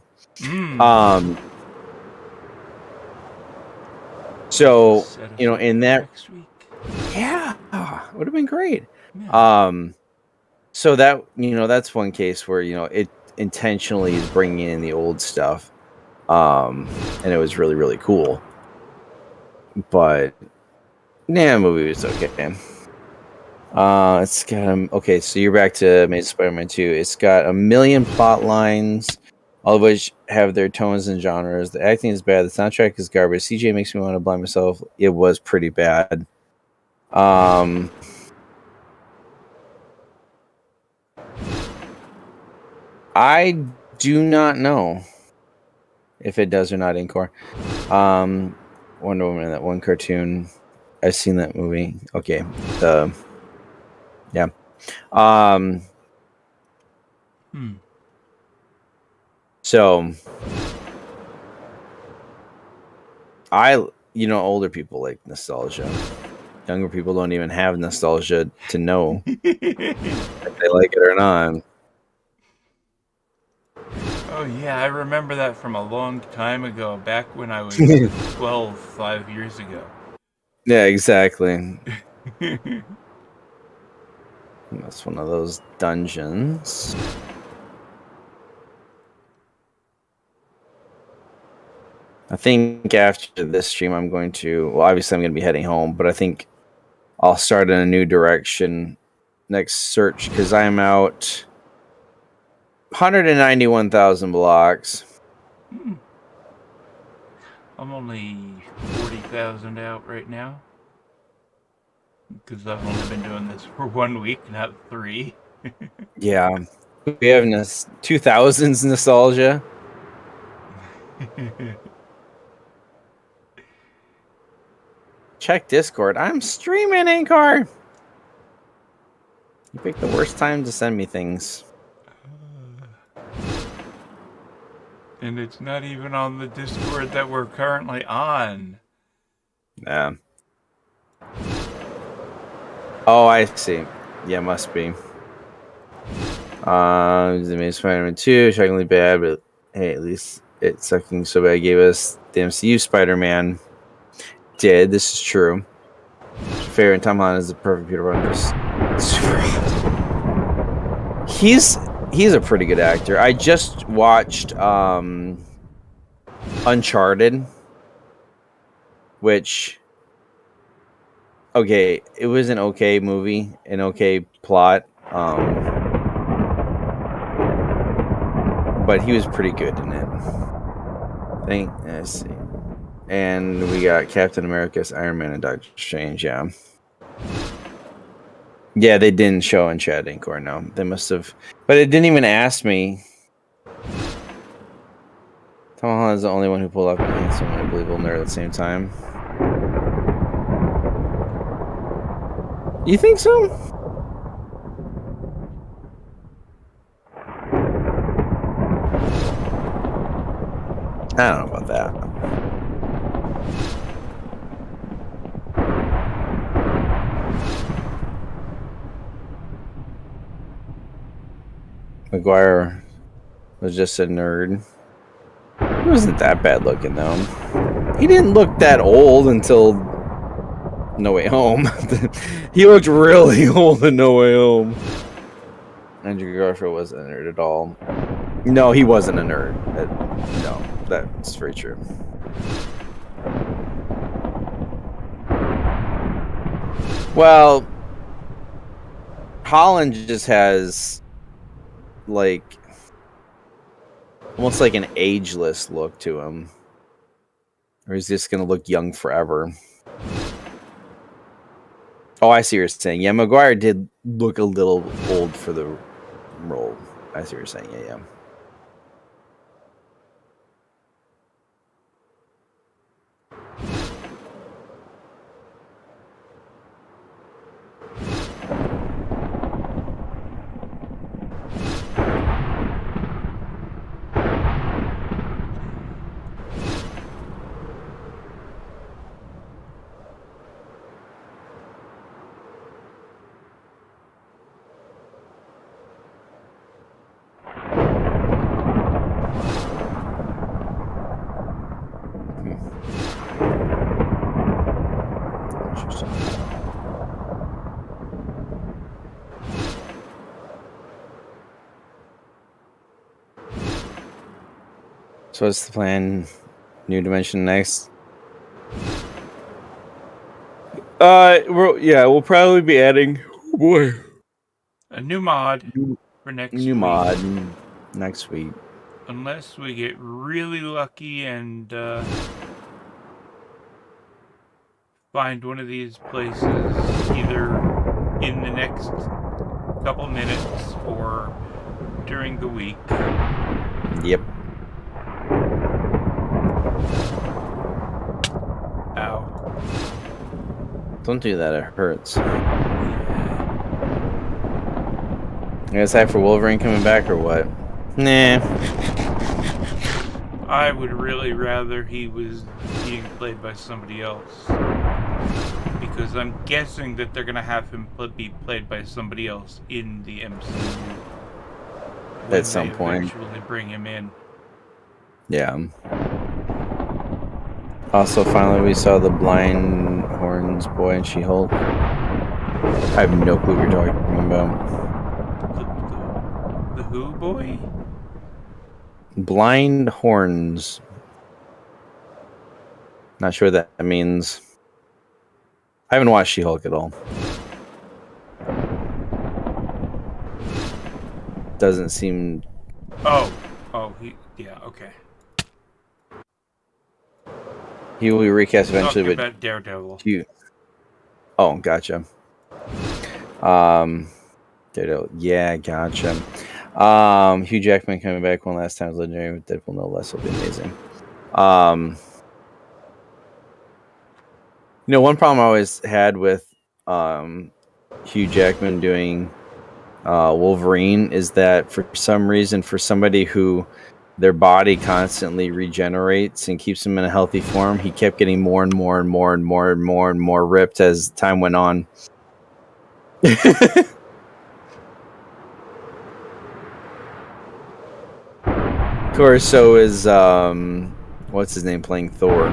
A: So in that,
B: next week.
A: yeah, it would have been great. Yeah. So that that's one case where it intentionally is bringing in the old stuff, and it was really really cool. But yeah, the movie was okay. It's got okay. So you're back to Amazing Spider-Man 2. It's got a million plot lines, all of which have their tones and genres. The acting is bad. The soundtrack is garbage. CJ makes me want to blind myself. It was pretty bad. I do not know if it does or not. Encore. Wonder Woman, that one cartoon. I've seen that movie. Okay. Yeah. So older people like nostalgia. Younger people don't even have nostalgia to know if they like it or not.
B: Oh yeah, I remember that from a long time ago, back when I was 12, 5 years ago.
A: Yeah, exactly. That's one of those dungeons. I think after this stream, I'm going to. Well, obviously, I'm going to be heading home, but I think I'll start in a new direction next search because I'm out 191,000 blocks.
B: I'm only 40,000 out right now because I've only been doing this for 1 week, not 3.
A: Yeah, we have 2000s nostalgia. Check Discord. I'm streaming, Anchor. You picked the worst time to send me things.
B: And it's not even on the Discord that we're currently on.
A: Yeah. Oh, I see. Yeah, must be. The Amazing Spider-Man 2, shockingly bad, but hey, at least it's sucking so bad. Gave us the MCU Spider-Man. Did. This is true. Fair and Tom Holland is the perfect Peter Parker. Super hot. He's a pretty good actor. I just watched Uncharted, which okay, it was an okay movie, an okay plot. But he was pretty good in it. Let's see. And we got Captain America's Iron Man and Doctor Strange, yeah. Yeah, they didn't show in chat Encore, no. They must have, but it didn't even ask me. Tom Holland is the only one who pulled off a handsome and unbelievable nerd at the same time. You think so? I don't know about that. McGuire was just a nerd. He wasn't that bad looking, though. He didn't look that old until No Way Home. He looked really old in No Way Home. Andrew Garfield wasn't a nerd at all. No, he wasn't a nerd. No, that's very true. Well, Holland just has like almost like an ageless look to him, or he's just gonna look young forever. Oh, I see what you're saying. Yeah, Maguire did look a little old for the role. I see what you're saying. Yeah. So what's the plan? New Dimension next? We'll probably be adding
B: a new mod for next
A: new
B: week.
A: mod next week.
B: Unless we get really lucky and find one of these places either in the next couple minutes or during the week.
A: Yep.
B: Ow.
A: Don't do that, it hurts. You guys hype for Wolverine coming back or what? Nah.
B: I would really rather he was being played by somebody else. Because I'm guessing that they're going to have him be played by somebody else in the MCU.
A: At some point.
B: Eventually bring him in.
A: Yeah. Also, finally, we saw the blind horns boy and She-Hulk. I have no clue what you're talking about.
B: The who boy?
A: Blind horns. Not sure what that means. I haven't watched She-Hulk at all. Doesn't seem...
B: Oh, yeah, okay.
A: He will be recast eventually,
B: Talking
A: but...
B: about Daredevil.
A: Oh, gotcha. Daredevil. Yeah, gotcha. Hugh Jackman coming back one last time is legendary with Deadpool, no less, will be amazing. One problem I always had with Hugh Jackman doing Wolverine is that for some reason, for somebody who their body constantly regenerates and keeps them in a healthy form, he kept getting more and more and more and more and more and more ripped as time went on. Of course, so is what's his name playing Thor.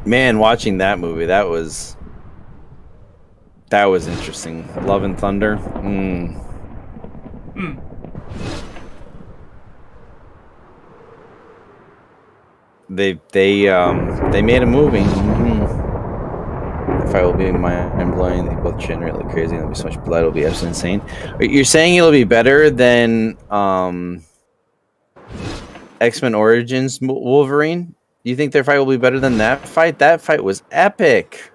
A: Man, watching that movie, that was interesting. Love and Thunder. They made a movie. If I will be mind-blowing, they both generate like crazy. There'll be so much blood. It'll be absolutely insane. You're saying it'll be better than X-Men Origins Wolverine? Do you think their fight will be better than that fight? That fight was epic.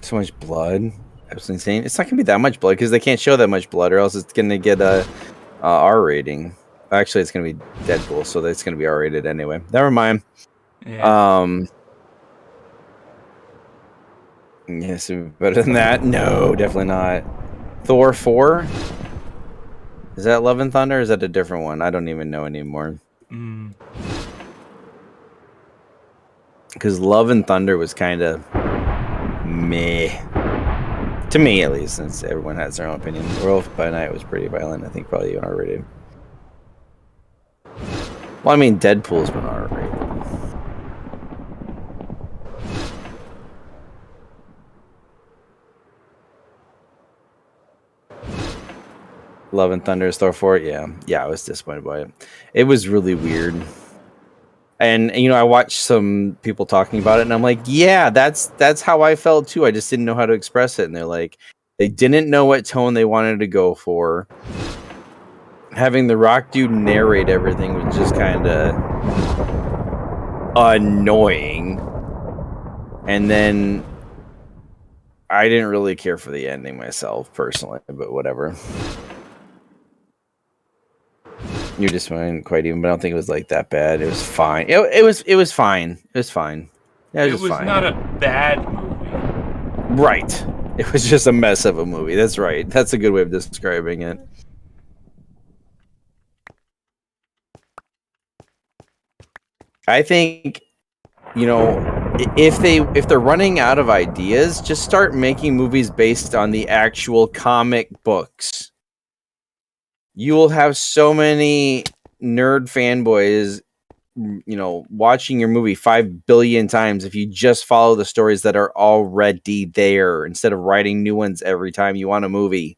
A: So much blood. Absolutely insane. It's not gonna be that much blood because they can't show that much blood, or else it's gonna get a R rating. Actually, it's gonna be Deadpool, so that's gonna be R rated anyway. Never mind.
B: Yeah.
A: Yes, better than that. No, definitely not. Thor 4. Is that Love and Thunder? Or is that a different one? I don't even know anymore. Because Love and Thunder was kind of meh. To me, at least, since everyone has their own opinion. Werewolf by Night was pretty violent. I think probably even R-rated. Well, I mean, Deadpool's been R-rated. Love and Thunder is Thor 4. Yeah, I was disappointed by it. It was really weird. And I watched some people talking about it, and I'm like, yeah, that's how I felt too. I just didn't know how to express it. And they're like, they didn't know what tone they wanted to go for. Having the Rock dude narrate everything was just kind of annoying. And then I didn't really care for the ending myself personally, but whatever. You just weren't quite even, but I don't think it was like that bad. It was fine. It was fine. It was fine. Yeah, it was fine.
B: Not a bad movie.
A: Right. It was just a mess of a movie. That's right. That's a good way of describing it. I think, if they're running out of ideas, just start making movies based on the actual comic books. You will have so many nerd fanboys watching your movie 5 billion times if you just follow the stories that are already there instead of writing new ones every time you want a movie.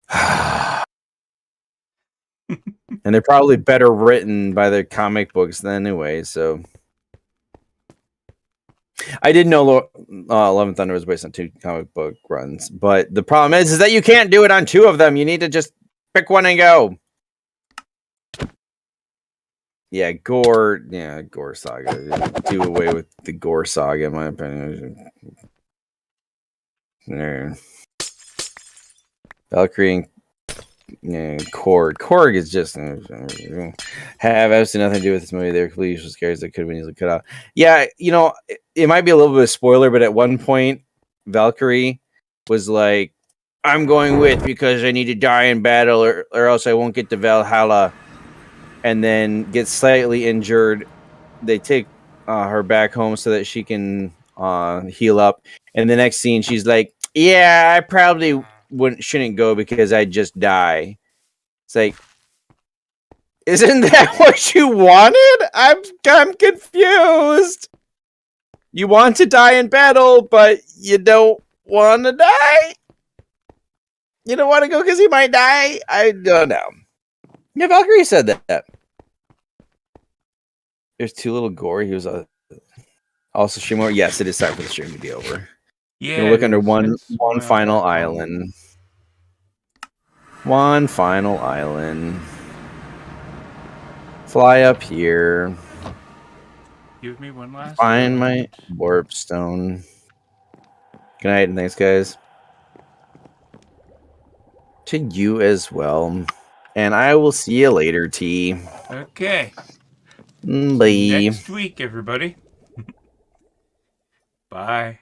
A: And they're probably better written by the comic books than anyway, so I didn't know Love and Thunder was based on 2 comic book runs, but the problem is that you can't do it on 2 of them. You need to just pick one and go. Yeah, Gore Saga. Do away with the Gore Saga, in my opinion. Valkyrie and Korg. Korg is just have absolutely nothing to do with this movie. They're completely useless characters that could have been easily cut out. Yeah, it might be a little bit of a spoiler, but at one point, Valkyrie was like, "I'm going with because I need to die in battle, or else I won't get to Valhalla." And then gets slightly injured. They take her back home so that she can heal up. And the next scene, she's like, "Yeah, I probably shouldn't go because I just die." It's like, isn't that what you wanted? I'm confused. You want to die in battle, but you don't want to die. You don't want to go because he might die. I don't know. Yeah, Valkyrie said that. There's too little gore. He was also stream over. Yes, it is time for the stream to be over.
B: Yeah.
A: Look under one final island. One final island. Fly up here.
B: Give me one last.
A: Find my warp stone. Good night and thanks, guys. To you as well. And I will see you later, T.
B: Okay.
A: Bye.
B: Next week, everybody. Bye.